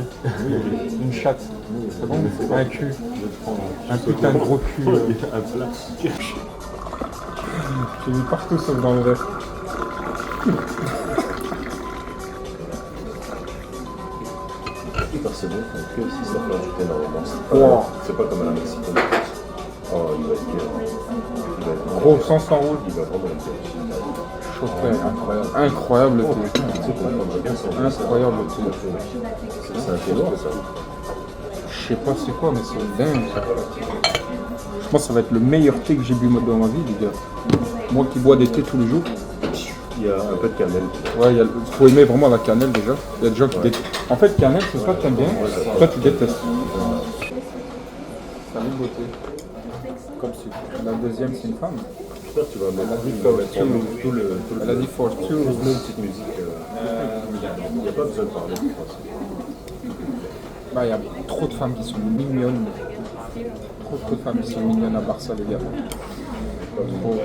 Une chatte. C'est bon? c'est Un cul. Je vais te prendre Un putain de gros cul. un plat. J'ai mis partout sauf dans le verre. Personnellement, que si ça fait ajouter énormément. Wow. C'est pas comme à la mexicaine. Oh, il va être Gros, sans rouge. Il va vraiment être bien. Chauffeur, incroyable. Incroyable le thé. Tu sais qu'on aimerait bien s'en Incroyable le thé. C'est un thé noir, ça. Je sais pas c'est quoi, mais c'est dingue. Je pense que ça va être le meilleur thé que j'ai bu dans ma vie, les gars. Moi qui bois des thés tous les jours. Il y a un peu de cannelle. Ouais, il faut aimer vraiment la cannelle déjà. Il y a des gens qui détestent. En fait, cannelle, c'est soit tu aimes bien, soit tu détestes. Salut beauté. Comme si. La deuxième, c'est une femme. J'espère que tu vas mettre tout le. Elle a dit for two. Une petite musique. Il n'y a pas besoin de parler de français. Bah, il y a trop de femmes qui sont mignonnes. Trop de femmes qui sont mignonnes à Barça, les gars. Trop.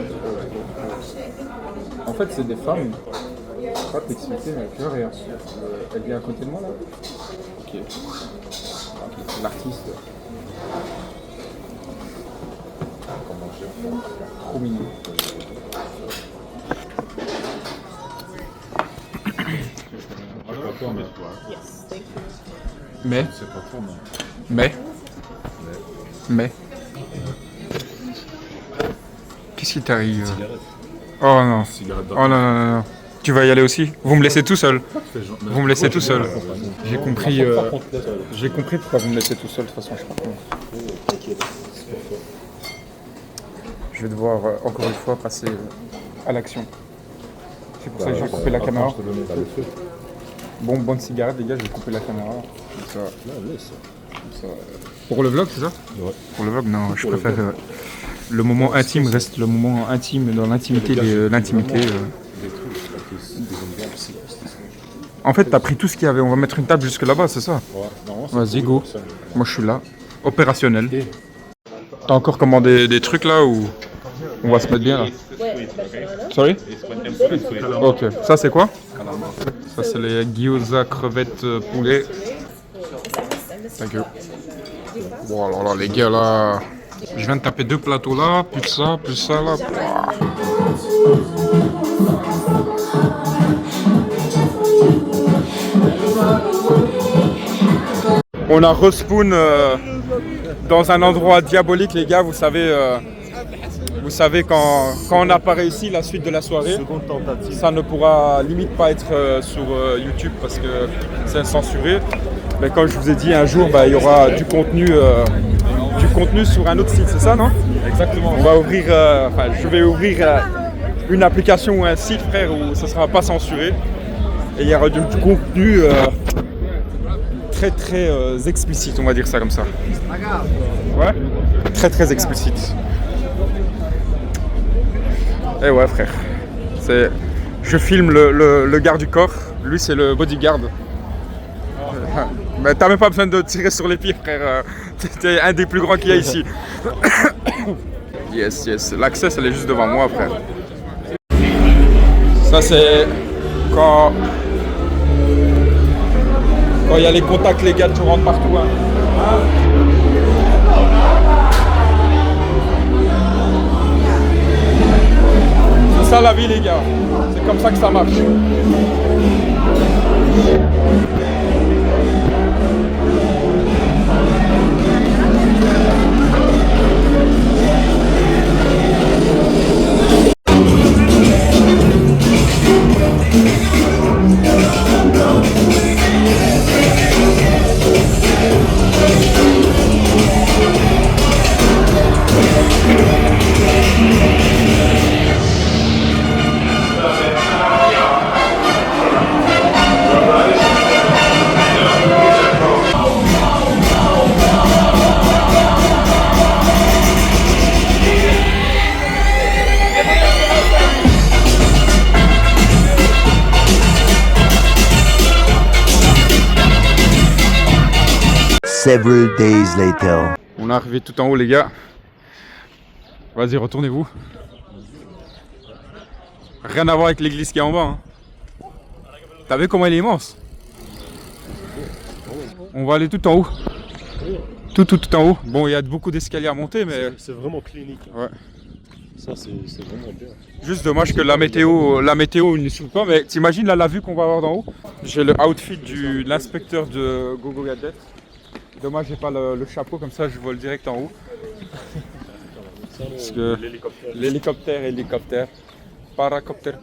En fait, c'est des femmes. Je ne sais pas t'expliquer, mais tu vois, regarde. Elle vient à côté de moi là. Ok. C'est l'artiste. Trop mignon. Mais. Qu'est-ce qui t'arrive? Oh non. Oh non. Tu vas y aller aussi? Vous me laissez tout seul? Vous me laissez tout seul? J'ai compris pourquoi vous me laissez tout seul, de toute façon, je comprends. Je vais devoir encore une fois passer à l'action. C'est pour ça que j'ai coupé la caméra. Bon, bonne cigarette, les gars, je vais couper la caméra. Comme ça. Pour le vlog, c'est ça? Ouais. Pour le vlog, non, je préfère. Le moment intime reste le moment intime, dans l'intimité de l'intimité. En fait, t'as pris tout ce qu'il y avait. On va mettre une table jusque là-bas, c'est ça? Vas-y, go. Moi, je suis là. Opérationnel. T'as encore commandé des trucs là ou on va se mettre bien là? Sorry? Ok. Ça, c'est quoi? Ça, c'est les gyoza crevettes poulet. Thank you. Bon, alors là, les gars, là. Je viens de taper 2 plateaux là, plus ça là. On a respawn dans un endroit diabolique, les gars. Vous savez quand on n'a pas réussi la suite de la soirée, Seconde tentative. ça ne pourra limite pas être sur YouTube parce que c'est censuré. Mais comme je vous ai dit, un jour, il y aura du contenu sur un autre site, c'est ça, non? Exactement. On va ouvrir, je vais ouvrir une application ou un site, frère, où ça ne sera pas censuré. Et il y aura du contenu très explicite, on va dire ça comme ça. Ouais. Très explicite. Et ouais, frère. Je filme le garde du corps. Lui, c'est le bodyguard. Mais t'as même pas besoin de tirer sur les pieds, frère. T'es un des plus grands qu'il y a ici. Yes. L'accès, elle est juste devant moi, frère. Ça, c'est quand il y a les contacts légaux, tu rentres partout. Hein. C'est ça la vie, les gars. C'est comme ça que ça marche. Several days later. On est arrivé tout en haut les gars. Vas-y, retournez-vous. Rien à voir avec l'église qui est en bas. Hein. T'as vu comment elle est immense? On va aller tout en haut. Tout en haut. Bon, il y a beaucoup d'escaliers à monter, mais... C'est vraiment clinique. Ouais. Ça, c'est vraiment bien. Juste dommage que la météo ne suit pas, mais t'imagines là la vue qu'on va avoir d'en haut? J'ai le outfit de l'inspecteur de Gogo Gadget. Dommage, j'ai pas le chapeau, comme ça je vole direct en haut. Parce que l'hélicoptère, paracoptère.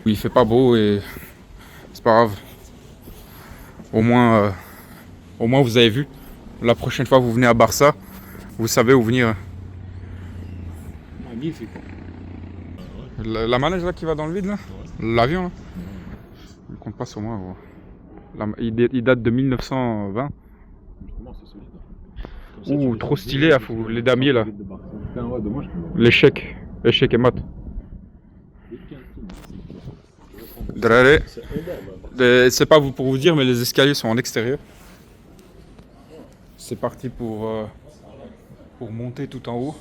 Oui, il fait pas beau et c'est pas grave. Au moins vous avez vu. La prochaine fois que vous venez à Barça, vous savez où venir. Magnifique. La manège là qui va dans le vide là, l'avion là, il compte pas sur moi. Il date de 1920. Ouh, trop stylé, les damiers là. L'échec et mat. C'est pas pour vous dire, mais les escaliers sont en extérieur. C'est parti pour monter tout en haut.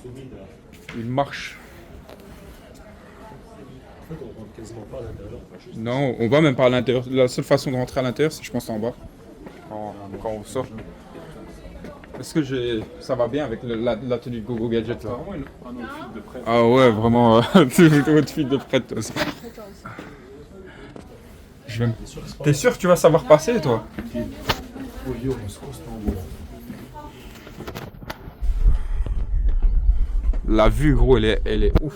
Une marche. On rentre quasiment pas à l'intérieur. Non, on va même pas à l'intérieur. La seule façon de rentrer à l'intérieur, c'est je pense en bas. Quand on sort. Est-ce que ça va bien avec la tenue de Gogo Gadget là? Vraiment un outfit de prêtre. Ah ouais, vraiment, outfit de prêtre aussi. T'es sûr que tu vas savoir passer toi? La vue gros, elle est ouf.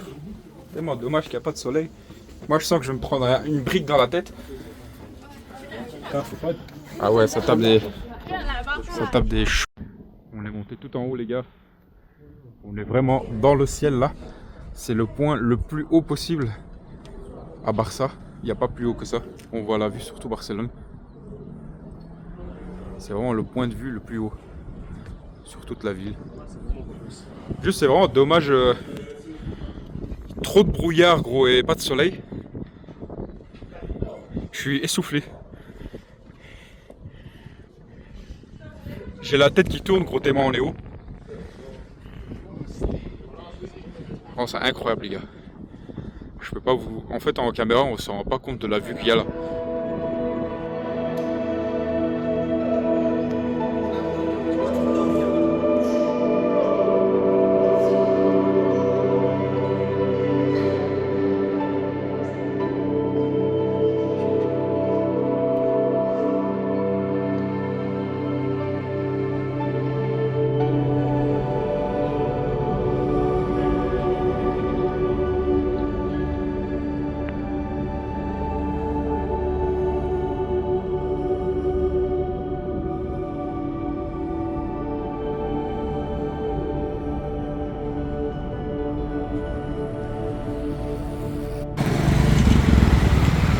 Tellement dommage qu'il n'y a pas de soleil. Moi je sens que je vais me prendre une brique dans la tête. Ah ouais, ça tape des chou. On est monté tout en haut les gars. On est vraiment dans le ciel là. C'est le point le plus haut possible à Barça. Il n'y a pas plus haut que ça. On voit la vue surtout Barcelone. C'est vraiment le point de vue le plus haut sur toute la ville. Juste c'est vraiment dommage. Trop de brouillard gros et pas de soleil. Je suis essoufflé. J'ai la tête qui tourne gros tellement on est haut. Oh, c'est incroyable les gars. Je peux pas vous... En fait en caméra on se rend pas compte de la vue qu'il y a là.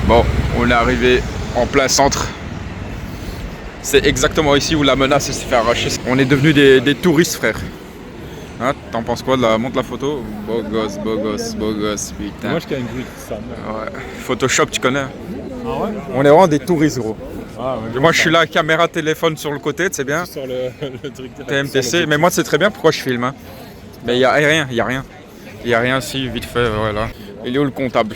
Bon, on est arrivé en plein centre. C'est exactement ici où la menace s'est fait arracher. On est devenus des touristes, frère. Hein, t'en penses quoi de la... Montre la photo. Beau gosse, putain. Moi je gagne une ça. Ouais. Photoshop, tu connais? Ah ouais? On est vraiment des touristes, gros. Ah, ouais, moi je suis là, caméra, téléphone sur le côté, c'est bien. Sur le truc de TMTC, mais moi c'est très bien pourquoi je filme. Hein. Mais il n'y a rien, il n'y a rien si, vite fait, voilà. Il est où le comptable?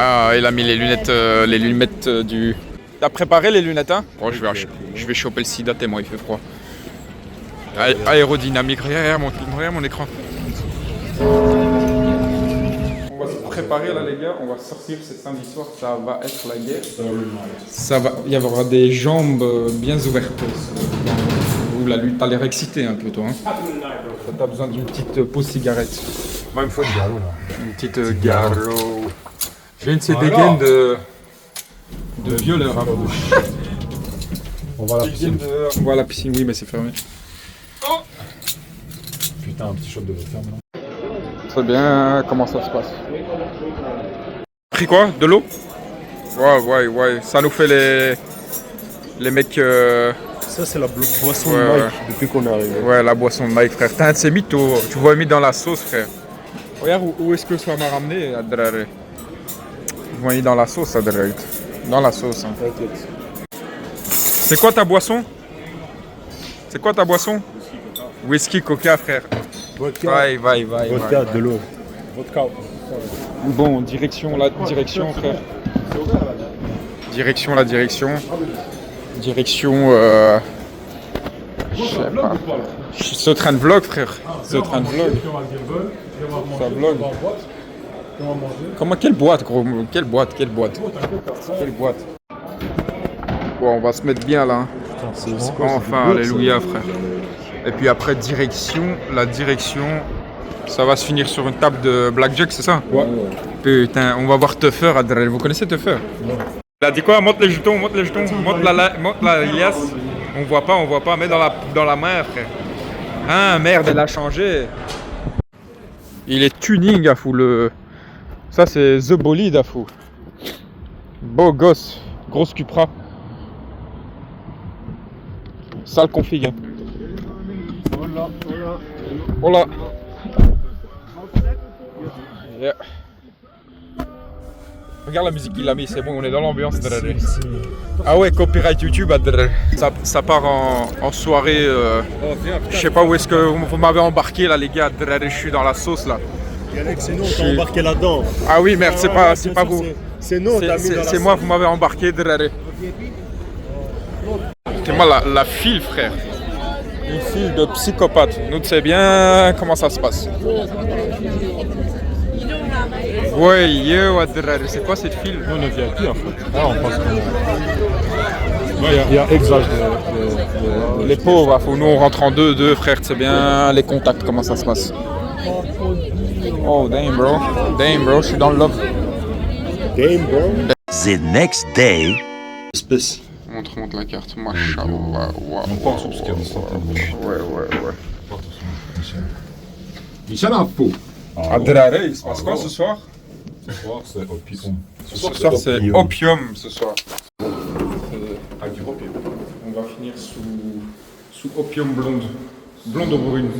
Ah, il a mis les lunettes du... T'as préparé les lunettes, hein? Oh, je vais choper le sida tellement il fait froid. Aérodynamique, regarde mon écran. préparer là les gars, on va sortir ce samedi soir, ça va être la guerre. Ça va, il y aura des jambes bien ouvertes. Ou la lutte, t'as l'air excité un peu toi. Hein. T'as besoin d'une petite pause cigarette. Moi, il me faut le galop là. Une petite garrot. J'ai une de ces dégaines de violeur à vous. On va à la piscine. On va à la piscine, oui mais c'est fermé. Putain, un petit shot de ferme là. Très bien, comment ça se passe? Pris quoi? De l'eau? Ouais, ça nous fait les mecs... Ça, c'est la boisson Ouais, de Mike ouais. depuis qu'on est arrivé. Ouais, la boisson de Mike, frère. T'as un de ces mythos. Tu vois mis dans la sauce, frère. Regarde où est-ce que ça m'a ramené, Adrare. Tu vois mis dans la sauce, Adrare. Dans la sauce. Hein. T'inquiète. C'est quoi ta boisson? C'est quoi ta boisson? Whisky, coca, frère. Vodka. Vai. Vodka, de l'eau. Vodka. Bon, direction, frère. Direction, je sais pas. C'est au train de vlog, frère. C'est au train de vlog. Ça vlog. Comment, quelle boîte, gros? Quelle boîte? Bon, on va se mettre bien là. Hein. Enfin, alléluia, frère. Et puis après, la direction, ça va se finir sur une table de blackjack, c'est ça? Ouais. Putain, on va voir Tuffer, Adrel. Vous connaissez Tuffer? Il a dit quoi? Monte les jetons, monte la liasse. On voit pas, mets dans la main, frère. Ah merde, elle a changé. Il est tuning à fou, ça c'est The Bolide à fou. Beau gosse, grosse Cupra. Sale config. Hein. Hola. Yeah. Regarde la musique qu'il a mis, c'est bon, on est dans l'ambiance. Ah ouais, copyright YouTube, ça part en soirée. Je sais pas où est-ce que vous m'avez embarqué là, les gars. Je suis dans la sauce là. Yannick, c'est nous, on t'a embarqué là-dedans. Ah oui, merde, c'est pas vous. C'est nous, on t'a mis dans la C'est moi, vous m'avez embarqué. C'est moi la file, frère. Une file de psychopathes. Nous, tu sais bien comment ça se passe. Ouais, yo, c'est quoi cette file? Nous, on ne vient plus en fait. Ah, on pense que... Il y a exage de... Les pauvres, nous on rentre en 2-2, frère, tu sais bien les contacts, comment ça se passe. Oh, damn bro, je suis dans le love. Game, bro. The next day, Espèce. Montre la carte, machallah. On pense parce qu'il y a des centaines de... Ouais. Michel a peau. Adrare, il se passe quoi ce soir? Ce soir, c'est opium. Ce soir, c'est opium, ce soir. Avec du opium. On va finir sous opium blonde. Blonde ou brune.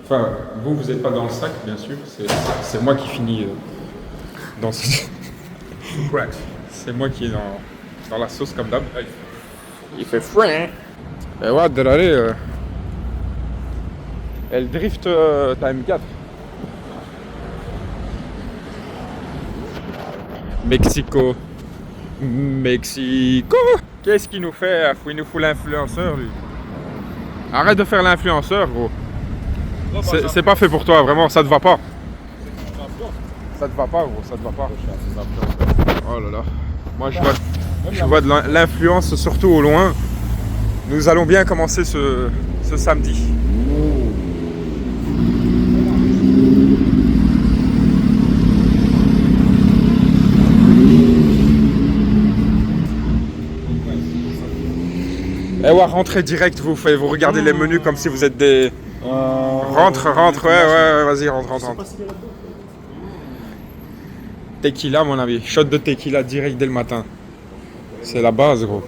Enfin, vous n'êtes pas dans le sac, bien sûr. C'est moi qui finis dans ce... C'est moi qui est dans la sauce comme d'hab. Il fait fouin. Et ouais, Adrare, elle drift ta M4. Mexico. Qu'est-ce qu'il nous fait? Il nous fout l'influenceur, lui. Arrête de faire l'influenceur, gros. C'est pas fait pour toi, vraiment, ça te va pas. Ça te va pas, gros, ça te va pas. Oh là là. Moi, je vois de l'influence, surtout au loin. Nous allons bien commencer ce samedi. Eh ouais, rentrez direct, vous regardez les menus comme si vous êtes des... Rentre, ouais, vas-y, rentre. Tequila, mon ami. Shot de tequila direct dès le matin. C'est la base, gros.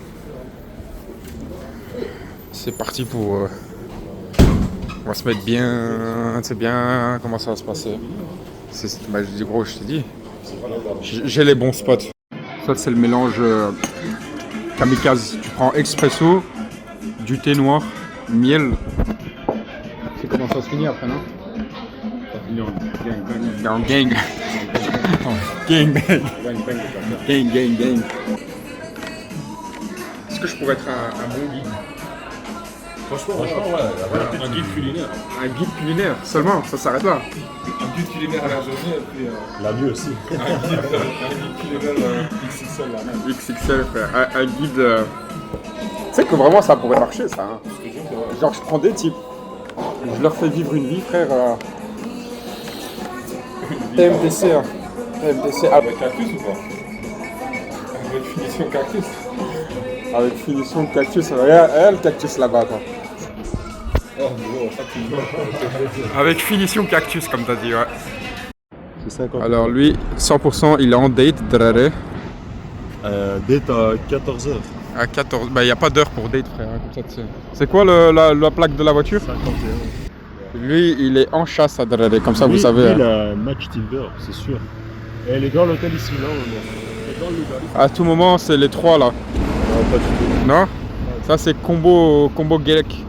C'est parti pour... On va se mettre bien... C'est bien... Comment ça va se passer? Bah, je dis, gros, je t'ai dit. J'ai les bons spots. Ça, c'est le mélange... kamikaze. Tu prends expresso, du thé noir, miel. C'est comment ça se finit après, non? Gang. Est-ce que je pourrais être un bon guide? Franchement, ouais, un guide culinaire. Un guide culinaire, seulement, ça s'arrête là. Un guide culinaire à la journée et puis La nuit aussi. un guide culinaire XXL là même. XXL, frère. Un guide. Tu sais que vraiment ça pourrait marcher, ça. Hein. Genre, je prends des types, je leur fais vivre une vie, frère. TMTC, hein. TMTC Avec cactus ou pas? Avec finition cactus. avec finition de cactus. Regarde le cactus là-bas, toi. Oh gros, ça tu me Avec finition cactus, comme t'as dit, ouais. C'est 50. Alors lui, 100%, il est en date, Drare. Date à 14h. À 14. Bah, il n'y a pas d'heure pour date, frère. Hein, comme ça, tu sais. C'est quoi la plaque de la voiture? 51. Lui, il est en chasse à Drare, comme ça, vous Lui, savez. Il Hein. a un match Tinder, c'est sûr. Et elle est dans l'hôtel ici, là. Elle est dans le local. À tout moment, c'est les trois là. Non, pas du tout. Non? Ça, c'est combo Gelec.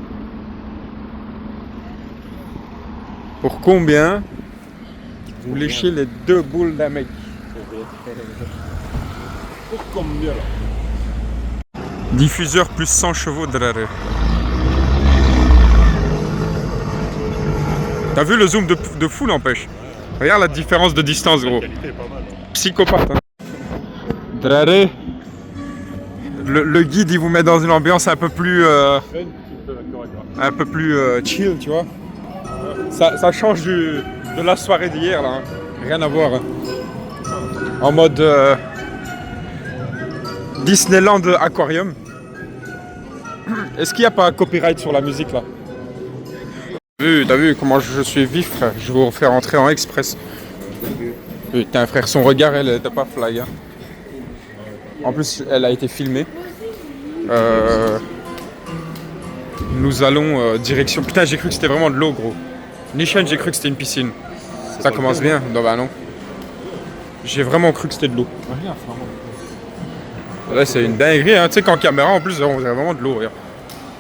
Pour combien vous léchez les 2 boules d'un mec? Pour combien là? Diffuseur plus 100 chevaux de Drare. T'as vu le zoom de fou, n'empêche? Regarde la différence de distance, gros. La qualité est pas mal. Psychopathe. Hein. Drare. Le guide, il vous met dans une ambiance un peu plus chill, tu vois. Ça change de la soirée d'hier, là. Hein. Rien à voir. Hein. En mode Disneyland Aquarium. Est-ce qu'il n'y a pas un copyright sur la musique, là? T'as vu comment je suis vif, frère? Je vais vous faire entrer en express. Putain, frère, son regard, elle était pas flag. Hein. En plus, elle a été filmée. Nous allons direction. Putain, j'ai cru que c'était vraiment de l'eau, gros. Nishan, j'ai cru que c'était une piscine. Ça commence bien. Non, bah non. J'ai vraiment cru que c'était de l'eau. Là, c'est une dinguerie, hein. Tu sais qu'en caméra, en plus, on dirait vraiment de l'eau. Regarde.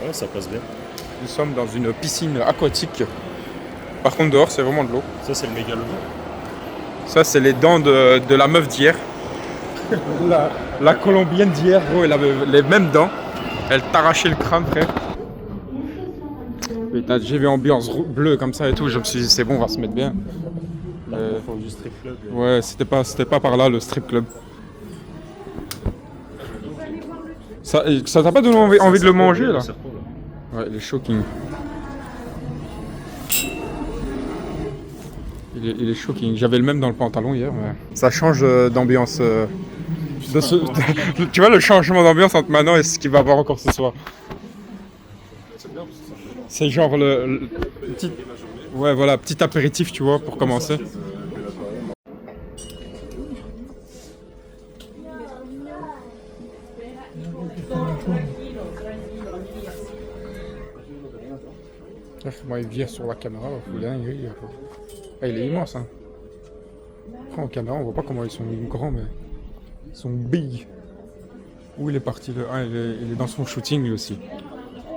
Ouais, ça passe bien. Nous sommes dans une piscine aquatique. Par contre, dehors, c'est vraiment de l'eau. Ça, c'est le mégalodon. Ça, c'est les dents de la meuf d'hier. La colombienne d'hier, gros, elle avait les mêmes dents. Elle t'arrachait le crâne, frère. Putain, j'ai vu ambiance bleue comme ça et tout. Je me suis dit, c'est bon, on va se mettre bien. Font du strip club. Ouais, c'était pas par là le strip club. Ça t'a pas donné envie de le manger là? Ouais, il est shocking. Il est shocking. J'avais le même dans le pantalon hier. Mais ça change d'ambiance. Tu vois le changement d'ambiance entre maintenant et ce qu'il va avoir encore ce soir. C'est genre le petit. Ouais, voilà, petit apéritif, tu vois, pour commencer. Moi, il vire sur la caméra, il est dingue. Ah, il est immense, hein. Après, en caméra, on voit pas comment ils sont grands, mais ils sont big. Où il est parti le... Ah, il est dans son shooting lui aussi.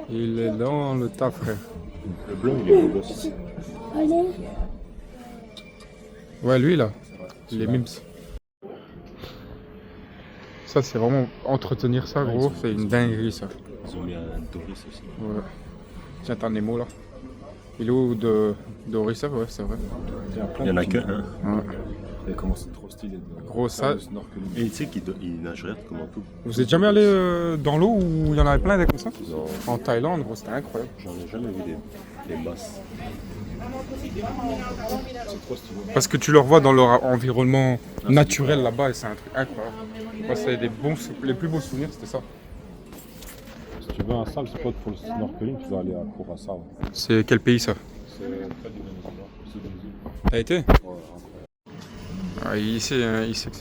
Il est dans le tas, frère. Le blanc, il est beau gosse. Ouais, lui là, les mims. Ça, c'est vraiment entretenir ça, gros. C'est une dinguerie, ça. Ils ont mis un Doris aussi. Ouais. Tiens, t'as Nemo là. Il est où de Orissa? Ouais, c'est vrai. Il y en a qu'un. Hein. Ouais. Et comment c'est trop stylé de Gros, ça. Et tu sais qu'il nage rien comme un tout. Vous êtes jamais allé dans l'eau où il y en avait plein des comme ça? Non. En Thaïlande, gros, c'était incroyable. J'en ai jamais vu des masses. C'est trop stylé. Parce que tu le revois dans leur environnement naturel là-bas et c'est un truc incroyable. Moi, c'est les plus beaux souvenirs, c'était ça. Si tu veux un sale spot pour le snorkeling, tu vas aller à Curaçao. C'est quel pays ça? C'est près du Venezuela. C'est Venezuela. T'as été? Ouais, incroyable. Ah, il sait que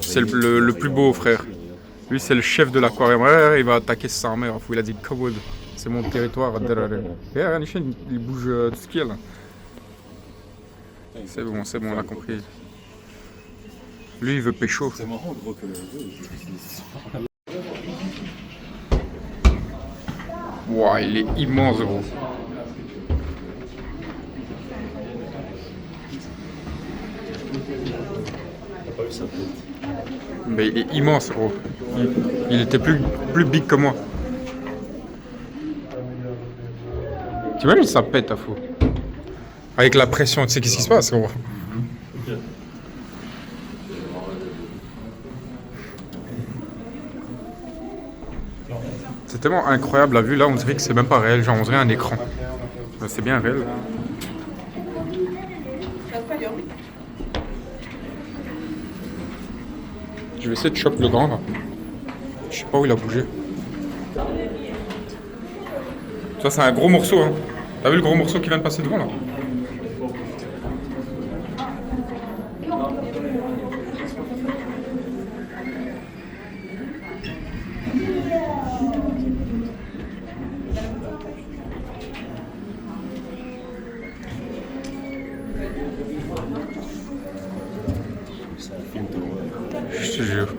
c'est le plus beau, frère. Lui, c'est le chef de l'aquarium. Ouais, il va attaquer sa mère. Il a dit Kawad, c'est mon territoire. Regarde, Nishan, il bouge de ski là. C'est bon, on a compris. Lui, il veut pécho. C'est marrant, gros, que le jeu. Wow, il est immense, gros. T'as pas vu sa tête? Mais il est immense, gros. Il était plus big que moi. T'imagines, ça pète à fou. Avec la pression, tu sais qu'est-ce qui se passe, gros? C'est tellement incroyable la vue là, on dirait que c'est même pas réel, genre on dirait un écran. Mais c'est bien réel. Je vais essayer de choper le grand là. Je sais pas où il a bougé. Ça c'est un gros morceau hein. T'as vu le gros morceau qui vient de passer devant là? Je te jure.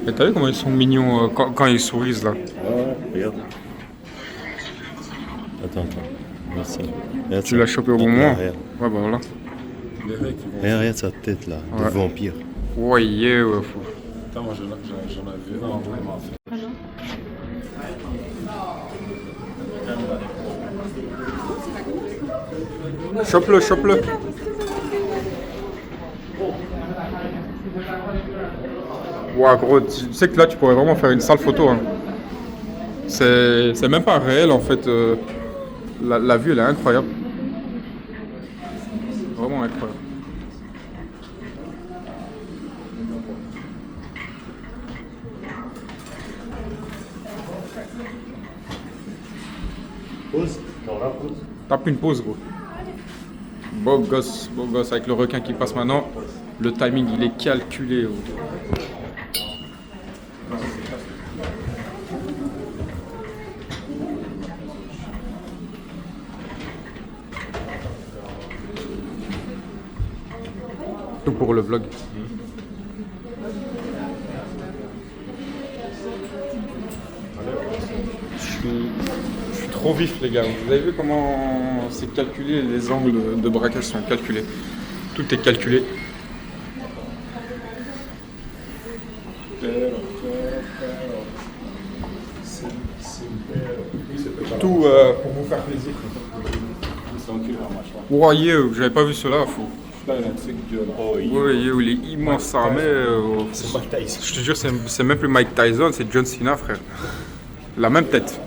Et t'as vu comment ils sont mignons quand ils sourient là? Ouais, regarde. Attends. Merci. Regarde Tu ça. l'as chopé au bon moment? Regarde. Ouais bah voilà. Regarde sa tête là, de Ouais. vampire. Ouais, yeah, ouais, fou. Putain, moi j'en avais un vraiment fait. Chope-le, chope-le. Ouah gros, tu sais que là tu pourrais vraiment faire une sale photo hein. C'est même pas réel en fait. La vue elle est incroyable. Vraiment incroyable. Pause. Non, là, pause. Tape une pause gros. Beau gosse avec le requin qui passe maintenant. Le timing il est calculé gros. Tout pour le vlog. Je suis trop vif les gars. Vous avez vu comment c'est calculé, les angles de braquage sont calculés. Tout est calculé. Tout pour vous faire plaisir. C'est enculé la mâchoire. Wow, yo, j'avais pas vu cela, fou. Là, il y a un truc de là. Oh, oui. Ouais, yo, il est immense ça, mais C'est Mike Tyson. je te jure, c'est même plus Mike Tyson, c'est John Cena, frère. La même tête.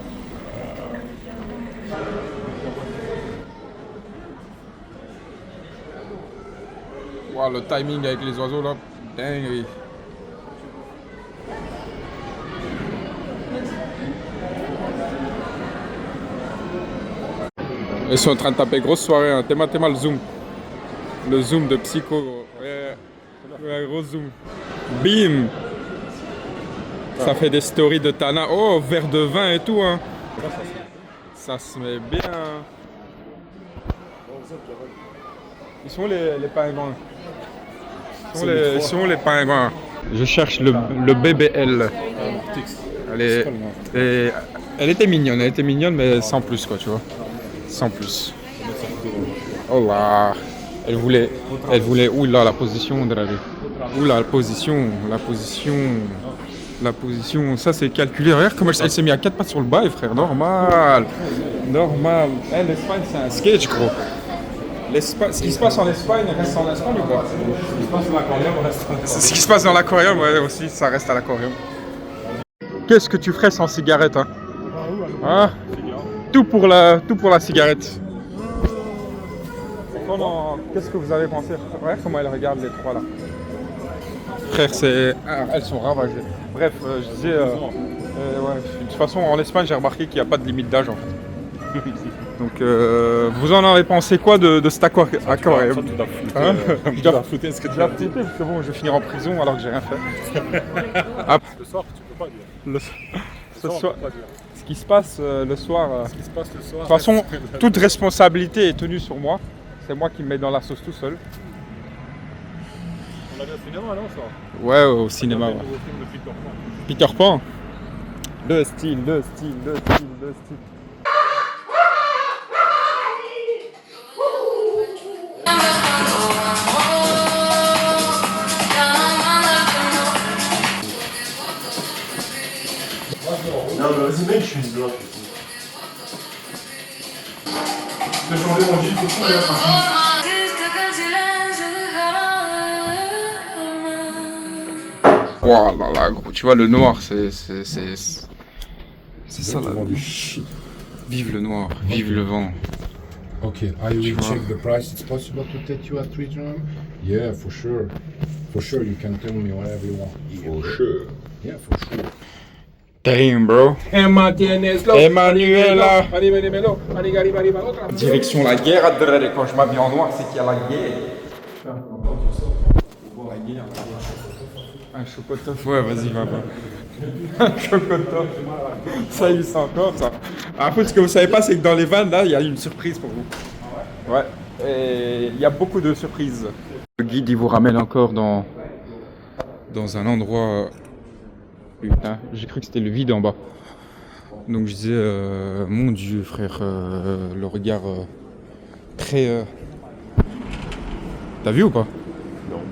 Wow, le timing avec les oiseaux là, dingue. Ils sont en train de taper grosse soirée, hein. Théma le zoom. Le zoom de Psycho, gros. Ouais, gros zoom. Bim. Ça fait des stories de Tana. Oh, verre de vin et tout, hein. Ça se met bien. Ils sont les pingouins. Ils sont les pingouins. Je cherche le BBL. Elle était mignonne, mais sans plus, quoi, tu vois. Sans plus. Oh là. Elle voulait, oula, la position de la vie. Oula, la position, ça c'est calculé. Regarde comment elle s'est mise à 4 pattes sur le bail, frère. Normal. L'Espagne, c'est un sketch, gros. Ce qui se passe en Espagne reste en Espagne ou quoi? Ce qui se passe dans l'aquarium, ouais, aussi, ça reste à l'aquarium. Qu'est-ce que tu ferais sans cigarette, hein? Hein? Tout pour la cigarette. Qu'est-ce que vous avez pensé? Regarde comment elle regarde les trois là. Frère, elles sont ravagées. Bref, je disais, ouais. De toute façon, en Espagne, j'ai remarqué qu'il n'y a pas de limite d'âge en fait. Donc, vous en avez pensé quoi de cet aquarium? Tu dois flouter ce que tu as Parce que bon, je vais finir en prison alors que j'ai rien fait. Le soir, tu peux pas dire. Ce qui se passe le soir. Ce qui se passe le soir. De toute façon, toute responsabilité est tenue sur moi. C'est moi qui me mets dans la sauce tout seul. On allait au cinéma, non, ça? Ouais, au cinéma. Le Ouais. nouveau film de Peter Pan. Peter Pan. Le style. Non, mais vas-y, mec, je suis une bloque. Wow, là, là, gros, tu vois, le noir, c'est ça, là. Vive le noir, vive le vent. Okay, I will check the price. It's possible to take you at 3 dirham? Yeah, for sure. For sure, you can tell me whatever you want. For sure. Yeah, for sure. Damn, bro. Emmanuela. Direction la guerre, Adrede. Quand je m'habille en noir, c'est qu'il y a la guerre. Un chocotoff. Ouais, vas-y, va. Un chocotoff. Ça y est, c'est encore ça. Après, ce que vous savez pas, c'est que dans les vannes, là, il y a une surprise pour vous. Ouais. Et il y a beaucoup de surprises. Le guide, il vous ramène encore dans un endroit. Putain, j'ai cru que c'était le vide en bas. Donc je disais, mon Dieu, frère, le regard très. T'as vu ou pas? Non.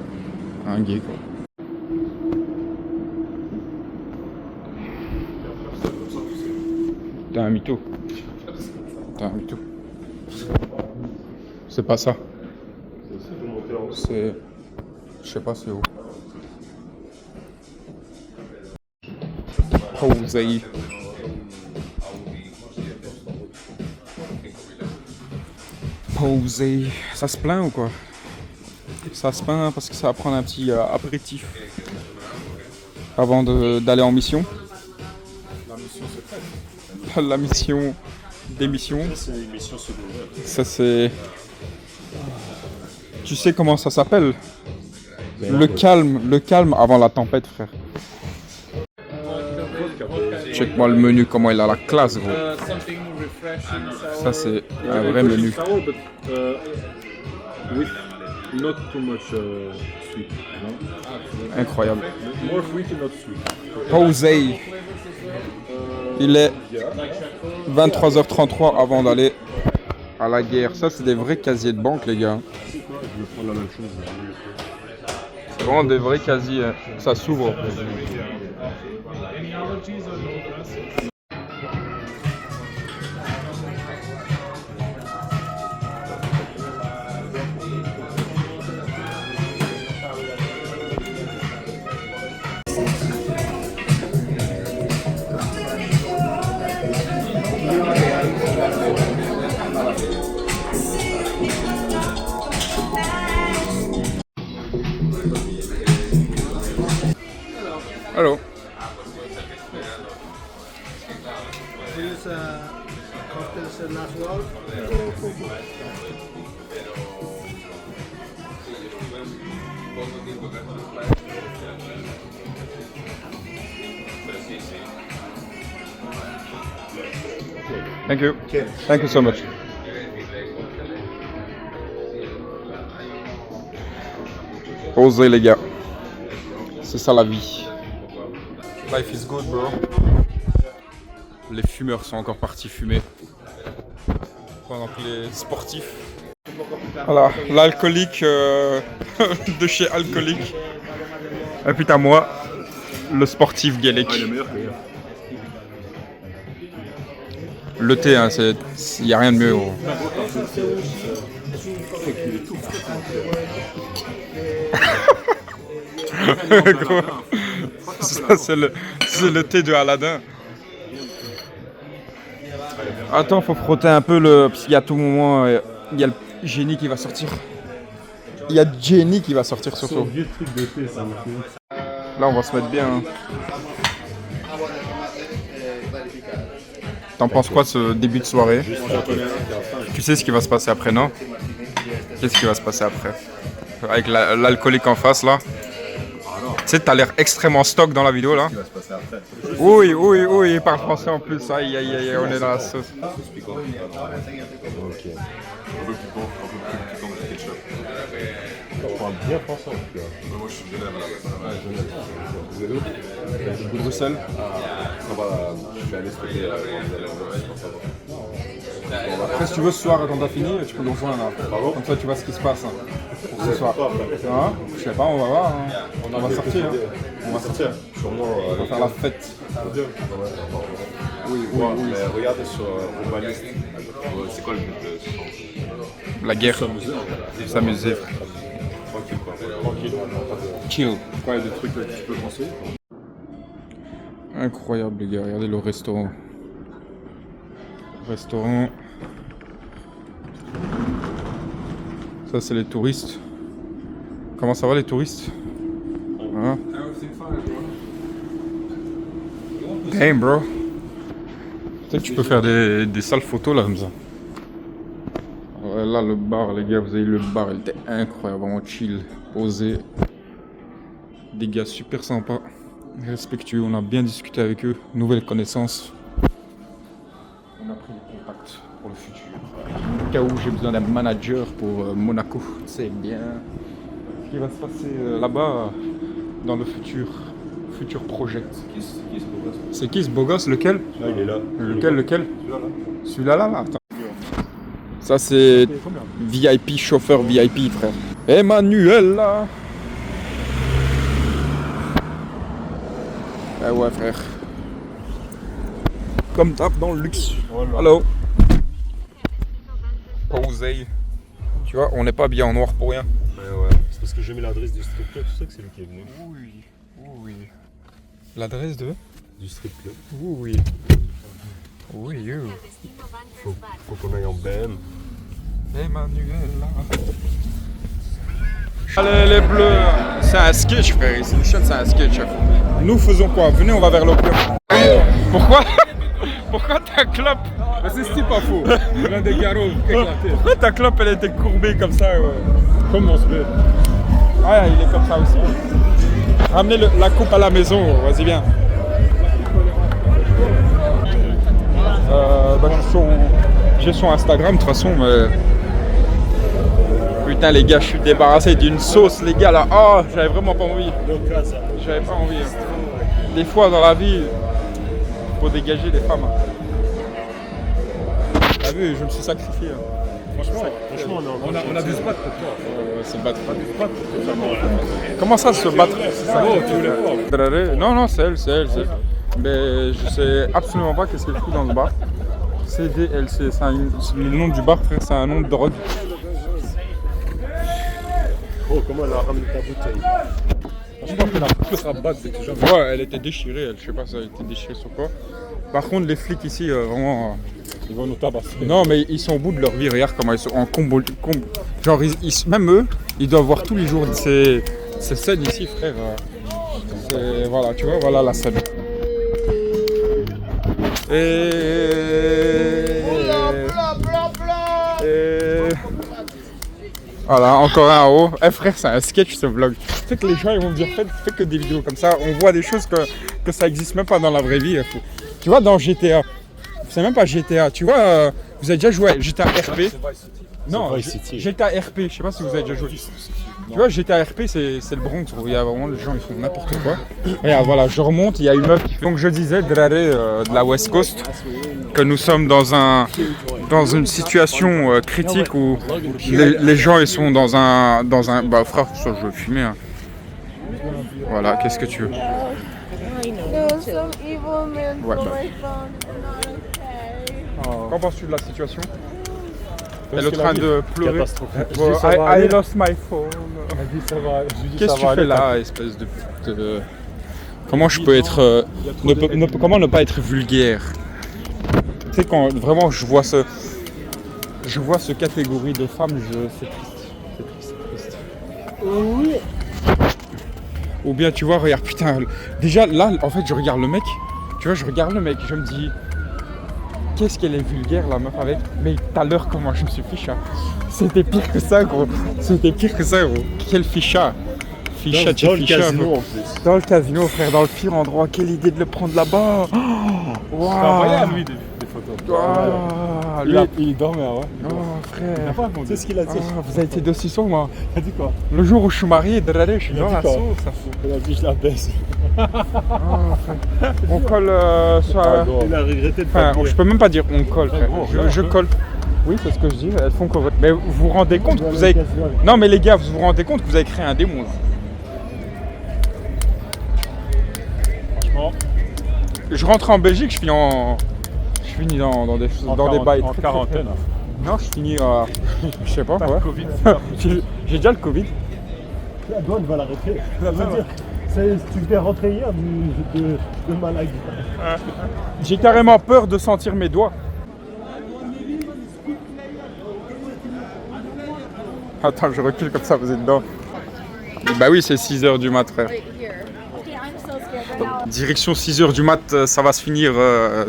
Un gay, quoi. T'es un mytho. T'es un mytho. C'est pas ça. C'est. Je sais pas c'est où. Posey. Posey. Ça se plaint ou quoi? Ça se plaint parce que ça va prendre un petit apéritif avant d'aller en mission. La mission secrète. La mission d'émission. C'est une mission secondaire. Ça c'est. Tu sais comment ça s'appelle? Le calme avant la tempête, frère. Check-moi le menu, comment il a la classe, gros. Something refreshing, sour. Ça c'est un vrai menu. Sour, but with not too much sweet. No? Incroyable. More sweet and not sweet. Posey. Il est 23h33 avant d'aller à la guerre. Ça c'est des vrais casiers de banque, les gars. Je vais prendre la même chose. C'est vraiment des vrais casiers. Hein. Ça s'ouvre. Hello. Here's cocktails and as well. Thank you. Thank you so much. Osez les gars. C'est ça la vie. Life is good, bro. Les fumeurs sont encore partis fumer. Pendant que les sportifs. Voilà, l'alcoolique de chez Alcoolique. Et puis t'as moi, le sportif Guélec. Le thé, hein, il n'y a rien de mieux. Gros. Gros. Ça, c'est le thé de Aladdin. Attends, faut frotter un peu parce qu'il y a tout moment, il y a le génie qui va sortir. Il y a Jenny qui va sortir surtout. Là, on va se mettre bien. Hein. T'en penses quoi de ce début de soirée? Tu sais ce qui va se passer après, non? Qu'est-ce qui va se passer après? Avec l'alcoolique en face, là. Tu sais, t'as l'air extrêmement stock dans la vidéo, là. Oui, il parle français en plus. Aïe, on est dans la sauce. On parle bien français en tout cas. Moi je suis de Genève à la base. Vous êtes où? Bruxelles. On va, je suis allé stocker Après, si tu veux, ce soir, quand t'as fini, tu peux nous rejoindre. Là. Comme ça, tu vois ce qui se passe pour ce soir. Hein? Je sais pas, on va voir. Hein. On va sortir. Hein. On va sortir. On va faire la fête. Oui, mais regardez sur Urbanist. C'est quoi le but de ce centre? La guerre. S'amuser. S'amuser. Tranquille quoi. Tranquille, Chill. quoi, il y a des trucs que tu peux conseiller? Incroyable les gars, regardez le restaurant. Restaurant. Ça c'est les touristes. Comment ça va les touristes? Hein? Damn bro. Peut-être que tu peux faire des sales photos là comme ça. Ouais, là le bar les gars, vous avez le bar, il était incroyable, vraiment chill, posé. Des gars super sympas, respectueux, on a bien discuté avec eux, nouvelles connaissances. On a pris des contacts pour le futur. Au cas où j'ai besoin d'un manager pour Monaco, c'est bien ce qui va se passer là-bas dans le futur projet. C'est qui ce beau gosse? Lequel? Là il est là. Lequel? Celui-là là. Attends. Ça c'est VIP, chauffeur VIP frère. Emmanuel là. Eh ouais frère. Comme d'hab dans le luxe. Allô. Posé. Tu vois, on n'est pas bien en noir pour rien. Ouais, c'est parce que j'ai mis l'adresse du strip club, tu sais que c'est lui qui est venu. Oui. L'adresse de? Du strip club. Oui. Faut qu'on aille en BM. Emmanuel là. Allez les bleus, c'est un sketch frère, ici c'est un sketch. Nous faisons quoi? Venez, on va vers l'opium. Pourquoi? Pourquoi ta clope? C'est pas faux. L'un des garros éclaté. Pourquoi ta clope elle était courbée comme ça? Comme on se fait. Ah, il est comme ça aussi. Ramenez la coupe à la maison, vas-y viens. J'ai son Instagram de toute façon, mais... Putain les gars, je suis débarrassé d'une sauce les gars là. Oh, j'avais vraiment pas envie. J'avais pas envie. Des fois dans la vie, faut dégager les femmes. T'as vu, je me suis sacrifié. Franchement, On a dû se battre pour toi. Se battre. Comment ça se battre? Non, c'est elle. Mais je sais absolument pas qu'est-ce qu'elle fout dans le bar. CDLC, c'est le nom du bar frère, c'est un nom de drogue. Oh, comment elle a ramené ta bouteille? Je pense qu'elle a que sa bague, c'est toujours. Ouais, elle était déchirée, je sais pas si elle était déchirée sur quoi. Par contre, les flics ici, vraiment. Ils vont nous tabasser. Non, mais ils sont au bout de leur vie, regarde comment ils sont en combo. Genre, même eux, ils doivent voir tous les jours ces scènes ici, frère. Voilà, tu vois, voilà la scène. Voilà, encore un en haut. Eh frère, c'est un sketch ce vlog. Tu sais que les gens ils vont me dire fais que des vidéos comme ça. On voit des choses que ça existe même pas dans la vraie vie. Tu vois, dans GTA, c'est même pas GTA. Tu vois, vous avez déjà joué à GTA RP? Non, GTA RP, je sais pas si vous avez déjà joué. Tu vois, GTA RP, c'est le Bronx où il y a vraiment les gens ils font n'importe quoi. Regarde, voilà, je remonte, il y a une meuf qui fait. Donc je disais, de la West Coast, que nous sommes dans une situation critique où les gens ils sont dans un bah frère, ça je veux fumer. Hein. Voilà, qu'est-ce que tu veux? Ouais, bah. Qu'en penses-tu de la situation? Elle est en train de pleurer. I lost my phone. Qu'est-ce que tu fais là, espèce de... Comment je peux être... comment ne pas être vulgaire? Tu sais, quand vraiment je vois ce catégorie de femmes, c'est triste. Oui. Ou bien tu vois, regarde, putain, déjà là, en fait, je regarde le mec, je me dis... Qu'est-ce qu'elle est vulgaire la meuf avec. Mais tout à l'heure comment je me suis fiché. C'était pire que ça gros. Quel ficha. Dans le casino en plus. Dans le casino frère, dans le pire endroit. Quelle idée de le prendre là-bas. Wow. Je t'ai envoyé à lui des photos. Wow. Lui, il dormait, ouais. Oh frère. Tu sais ce qu'il a dit? Vous avez été de sauce moi. Il a dit quoi? Le jour où je suis marié, je suis dans la sauce. Il a dit je la baisse. On colle sur... Il a regretté de enfin, pas je peux même pas dire on colle frère. Je colle. Oui, c'est ce que je dis, elles font cover. Mais vous vous rendez compte que vous avez... Non mais les gars, vous vous rendez compte que vous avez créé un démon. Franchement. Je rentre en Belgique, je finis Je finis dans des bails. En quarantaine. Non, je finis je sais pas, T'as ouais. le Covid, c'est pas J'ai déjà le Covid. La douane va l'arrêter. Ça veut dire, tu devais rentrer hier de maladie. J'ai carrément peur de sentir mes doigts. Attends, je recule comme ça, vous êtes dedans. Bah oui, c'est 6h du mat, frère. Direction 6h du mat, ça va se finir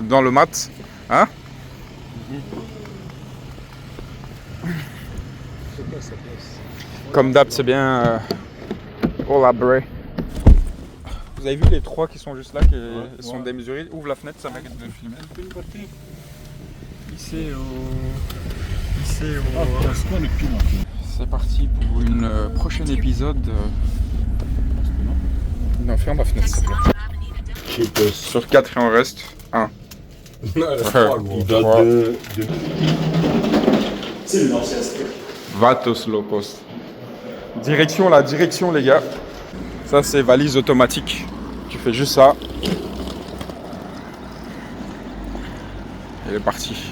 dans le mat. Hein? Comme d'hab, c'est bien collaboré. Vous avez vu les trois qui sont juste là, qui sont démesurés? Ouvre la fenêtre, ça mérite de filmer. Ici C'est parti pour une prochain épisode. Non, ferme la fenêtre, s'il te plaît. Sur 4, il en reste 1. Il date de... C'est une ancienne strip. Vatos Locos. Direction, la direction, les gars. Ça, c'est valise automatique. Tu fais juste ça. Elle est partie.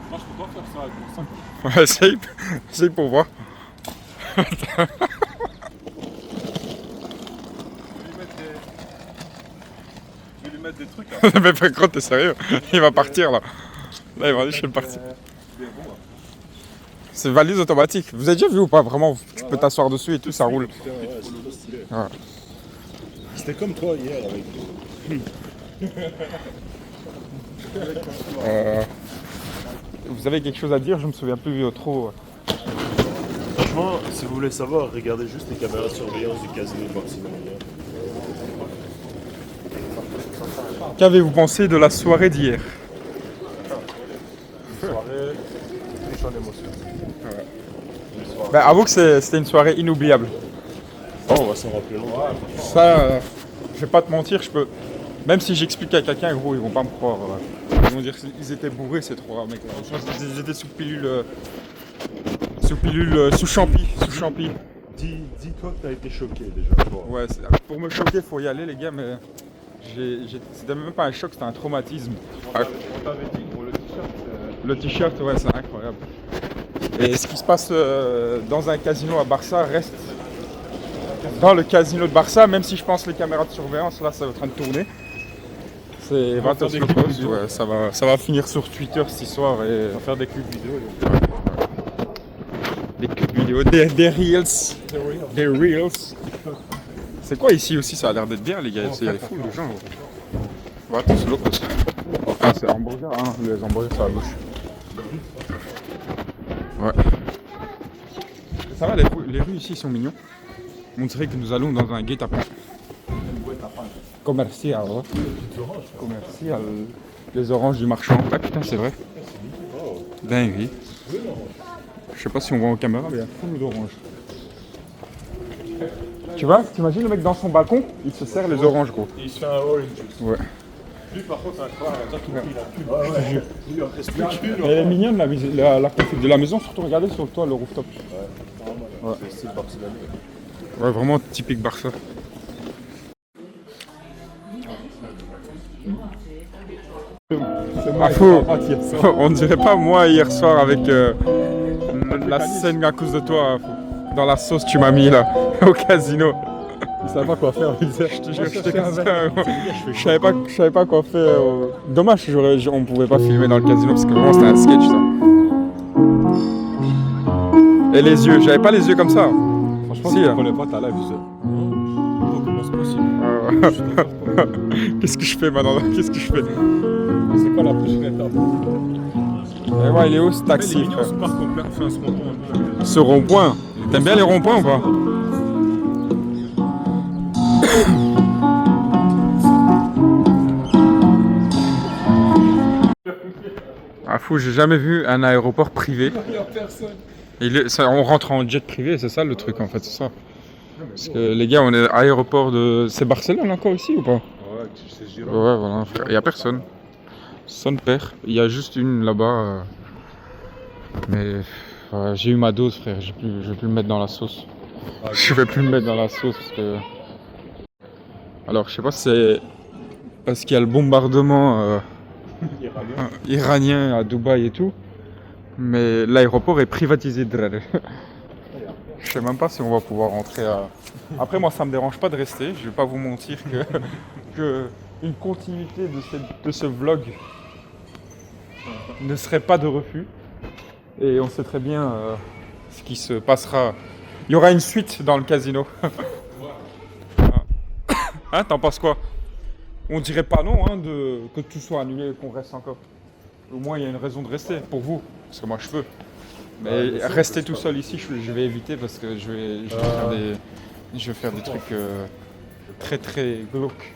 Moi, je peux pas faire ça avec mon sac. Essaye pour voir. Je vais lui mettre des trucs là. Mais par contre, t'es sérieux? Il va partir là. Là, il va dire je vais partir. C'est valise automatique. Vous avez déjà vu ou pas? Vraiment, tu peux t'asseoir dessus et tout, ça roule. Ouais. C'était comme toi hier avec... Vous avez quelque chose à dire? Je me souviens plus trop. Franchement, si vous voulez savoir, regardez juste les caméras de surveillance du casino de Barcelone. Qu'avez-vous pensé de la soirée d'hier? Soirée riche en émotions. Ben, avoue que c'était une soirée inoubliable. Oh, on va s'en rappeler longtemps. Ça, je vais pas te mentir, je peux. Même si j'explique à quelqu'un, gros, ils vont pas me croire. Ils vont dire qu'ils étaient bourrés ces trois mecs. Je pense qu'ils étaient sous pilule. Sous champi. Dis-toi que t'as été choqué déjà. Toi. Ouais, pour me choquer, faut y aller, les gars, mais c'était même pas un choc, c'était un traumatisme. Ah, On t'avait dit pour le t-shirt. le t-shirt, ouais, c'est incroyable. Et ce qui se passe dans un casino à Barça reste dans le casino de Barça, même si je pense les caméras de surveillance, là, c'est en train de tourner. C'est 20 faire des clips vidéo. ouais, ça va finir sur Twitter cette histoire et On va faire des clips vidéo. des clips vidéo, des reels. Des reels. C'est quoi ici aussi? Ça a l'air d'être bien, les gars. Il y a des fous de gens. Vatos Locos. Ah, c'est hamburger, hein. Les hamburgers, ça à gauche. Ouais. Ça va, les rues ici sont mignons. On dirait que nous allons dans un guet-apens. Commercial. Commercial. Les oranges du marchand. Ah putain, c'est vrai. Ben oui. Je sais pas si on voit en caméra, mais il y a full d'oranges. Tu vois, t'imagines le mec dans son balcon, il se sert les oranges, gros. Il se fait un orange juice. Ouais. Lui, par contre, c'est incroyable. Il a tout pris, il a plus. Lui, il en reste plus qu'une. Elle est mignonne la config de la maison, surtout regardez sur le toit le rooftop. Ouais. C'est style barcelonais. Ouais, vraiment typique Barça. Ah, fou. On dirait pas moi hier soir avec la scène à cause de toi, dans la sauce que tu m'as mis là, au casino. Il savait pas quoi faire, il disait. Je te jure, j'étais comme ça. Je savais pas quoi faire. Dommage, on pouvait pas filmer dans le casino parce que vraiment c'était un sketch ça. Et les yeux, j'avais pas les yeux comme ça. Franchement, Si, tu hein. ne connais pas ta live, tu sais. Comment c'est possible? Qu'est-ce que je fais maintenant? Qu'est-ce que je fais? C'est quoi la prochaine étape? Et ouais, il est où ce taxi, Il est mignon frère? ce parc complet, enfin ce rond-point. Ce rond-point. T'aimes bien les ronds-points ou pas? Ah fou, j'ai jamais vu un aéroport privé. On rentre en jet privé, c'est ça le truc en fait, c'est ça. Parce que les gars, on est à aéroport de... C'est Barcelone encore ici ou pas? Ouais, c'est Girard. Ouais, voilà, frère. Il y a personne. Son père. Il y a juste une là-bas. Mais j'ai eu ma dose, frère. Je vais plus me mettre dans la sauce. Je vais plus me mettre dans la sauce parce que... Alors je sais pas si c'est parce qu'il y a le bombardement iranien à Dubaï et tout, mais l'aéroport est privatisé. Je sais même pas si on va pouvoir rentrer à... Après moi ça me dérange pas de rester, je vais pas vous mentir que une continuité de ce vlog ne serait pas de refus. Et on sait très bien ce qui se passera. Il y aura une suite dans le casino. Hein, t'en penses quoi? On dirait pas non hein, que tout soit annulé et qu'on reste encore. Au moins il y a une raison de rester pour vous, parce que moi je peux. Mais rester tout seul ici, je vais éviter parce que je vais faire des trucs très très glauques.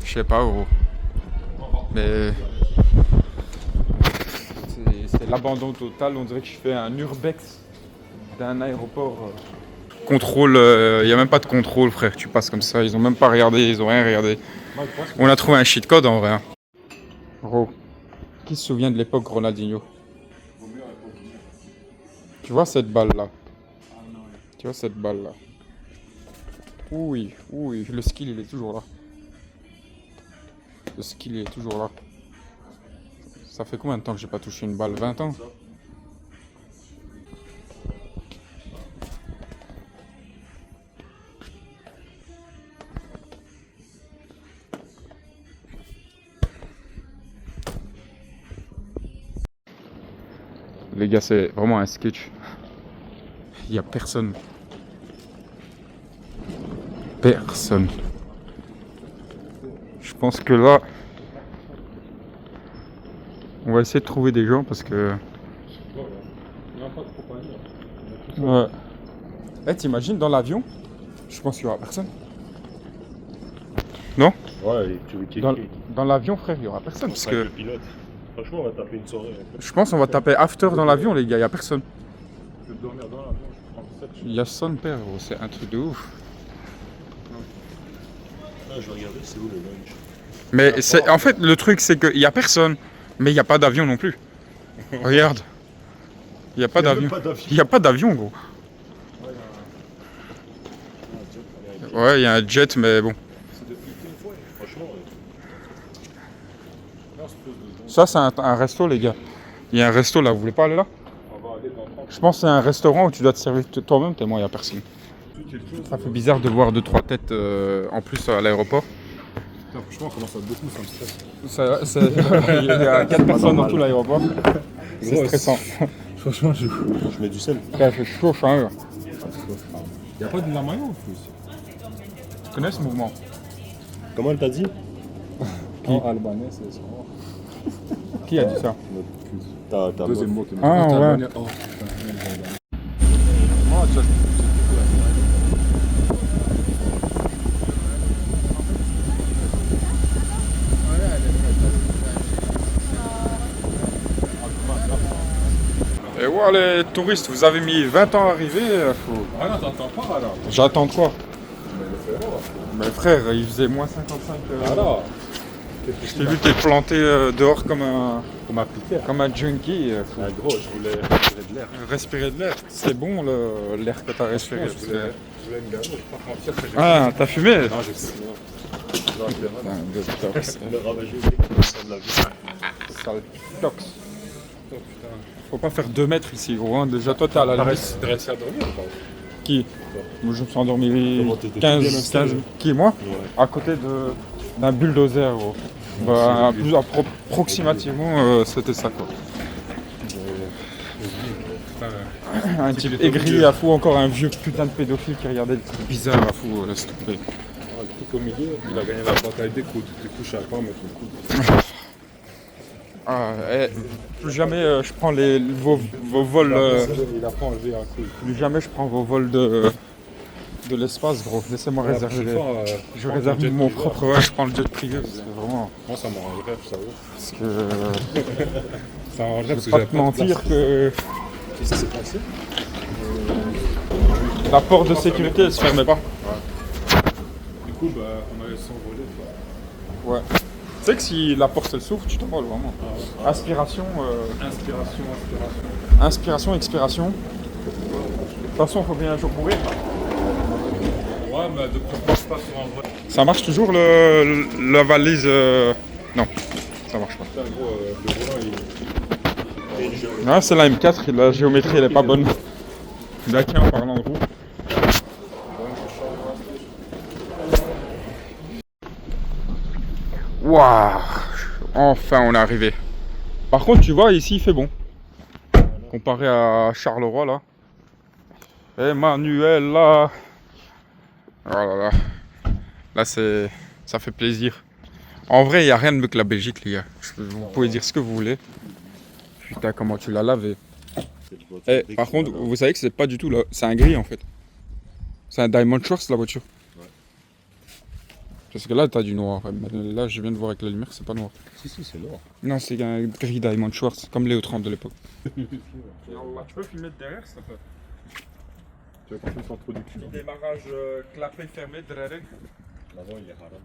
Je sais pas gros. Mais c'est l'abandon total, on dirait que je fais un urbex d'un aéroport. Contrôle, il n'y a même pas de contrôle frère, tu passes comme ça, ils ont même pas regardé, ils ont rien regardé. On a trouvé un cheat code en vrai. Hein. Gros, qui se souvient de l'époque Ronaldinho? Tu vois cette balle là? Tu vois cette balle là? Oui, oui, le skill il est toujours là. Le skill il est toujours là. Ça fait combien de temps que j'ai pas touché une balle? 20 ans? Les gars, c'est vraiment un sketch. Il n'y a personne. Personne. Je pense que là, on va essayer de trouver des gens parce que... Ouais. Eh, t'imagines dans l'avion? Je pense qu'il n'y aura personne. Non? Ouais, tu Dans l'avion, frère, il n'y aura personne parce que... le pilote. Franchement, on va taper une soirée. Je pense qu'on va taper after dans l'avion, les gars, il n'y a personne. Je vais dormir dans l'avion, je prends 7. Il y a son père, gros, c'est un truc de ouf. Ah, je vais regarder, c'est où le lunch? Mais c'est, en fait, le truc, c'est qu'il n'y a personne, mais il n'y a pas d'avion non plus. Regarde. Il n'y a pas d'avion. Il n'y a pas d'avion, gros. Ouais, il y a un jet, mais bon. Ça, c'est un resto, les gars. Il y a un resto là, vous voulez pas aller là? Je pense que c'est un restaurant où tu dois te servir toi-même tellement il n'y a personne. Ça fait bizarre de voir 2-3 têtes en plus à l'aéroport. Franchement, on commence à beaucoup, ça me stresse. Il y a 4 personnes dans tout l'aéroport. C'est Gros, stressant. Franchement, je mets du sel. Ça fait chaud, hein. Il n'y a pas de la maillot en plus. Tu connais ce mouvement? Comment elle t'a dit? Albanais, c'est ça. Qui a dit ça? Ta Deuxième mot qui m'a Ah ouais. Oh, Et voilà les touristes, vous avez mis 20 ans à arriver. Ah non, t'entends pas là. J'attends quoi? Mais frère, il faisait moins 55. Alors, Je t'ai vu t'es planté dehors comme un piqué. comme un junkie. Ah, gros, je voulais respirer de l'air. Respirer de l'air. C'est bon l'air que t'as respiré. Je voulais me gaver, je vais pas mentir que j'ai... Ah, t'as fumé? Non, j'ai fumé. Le ravagé, c'est de la vie. Sale tox. Faut pas faire 2 mètres ici, gros. Hein. Déjà, toi, t'es à la limite. T'es resté à dormir ou pas? Qui? Moi, je me suis endormi Comment t'étais 15. bien installé? Qui, moi? Ouais. À côté d'un bulldozer, gros. Bah, approximativement, c'était ça, quoi. Un type aigri à fou, encore un vieux putain de pédophile qui regardait des trucs bizarres à fou, laisse te plaît. Le truc au milieu, il a gagné la bataille d'écoute. Du coup, je savais pas mettre le coup. Ah, plus jamais je prends vos vols. Il a pas enlevé un coup. Plus jamais je prends vos vols de l'espace, gros. Laissez-moi réserver. Je réserve mon propre. Ouais, je prends le jet privé. C'est vraiment. Moi, ça m'arrangerait, je savais. Parce que. Ça m'arrangerait parce Je que vais pas te mentir que Qu'est-ce qui s'est passé? la porte de sécurité elle se fermait pas. Du coup, bah, on allait s'envoler. Ouais. Tu sais que si la porte elle s'ouvre, tu t'envoles vraiment. Aspiration. Inspiration, expiration. De toute façon, il faut bien un jour mourir. Ouais, Ouais, mais de préférence pas sur un vrai. Ça marche toujours la valise Non, ça marche pas. Putain, gros, le volant il. Ah, c'est la M4, la géométrie elle est pas bonne. Là, tiens, en parlant de roue. Waouh! Enfin, on est arrivé. Par contre, tu vois, ici il fait bon. Comparé à Charleroi là. Emmanuel là. Oh là là. Là, ça fait plaisir. En vrai, il n'y a rien de mieux que la Belgique, les gars. Vous pouvez dire ce que vous voulez. Putain, comment tu l'as lavé. Eh, par contre, vous savez que c'est pas du tout là. C'est un gris en fait. C'est un Diamond Schwartz la voiture. Ouais. Parce que là, t'as du noir. Mais là, je viens de voir avec la lumière, c'est pas noir. Si, c'est noir. Non, c'est un gris Diamond Schwartz, comme Léo 30 de l'époque. Tu peux filmer derrière, s'il te plaît. Tu veux qu'on fasse l'introduction? Démarrage clapé fermé derrière. L'avant il est haram.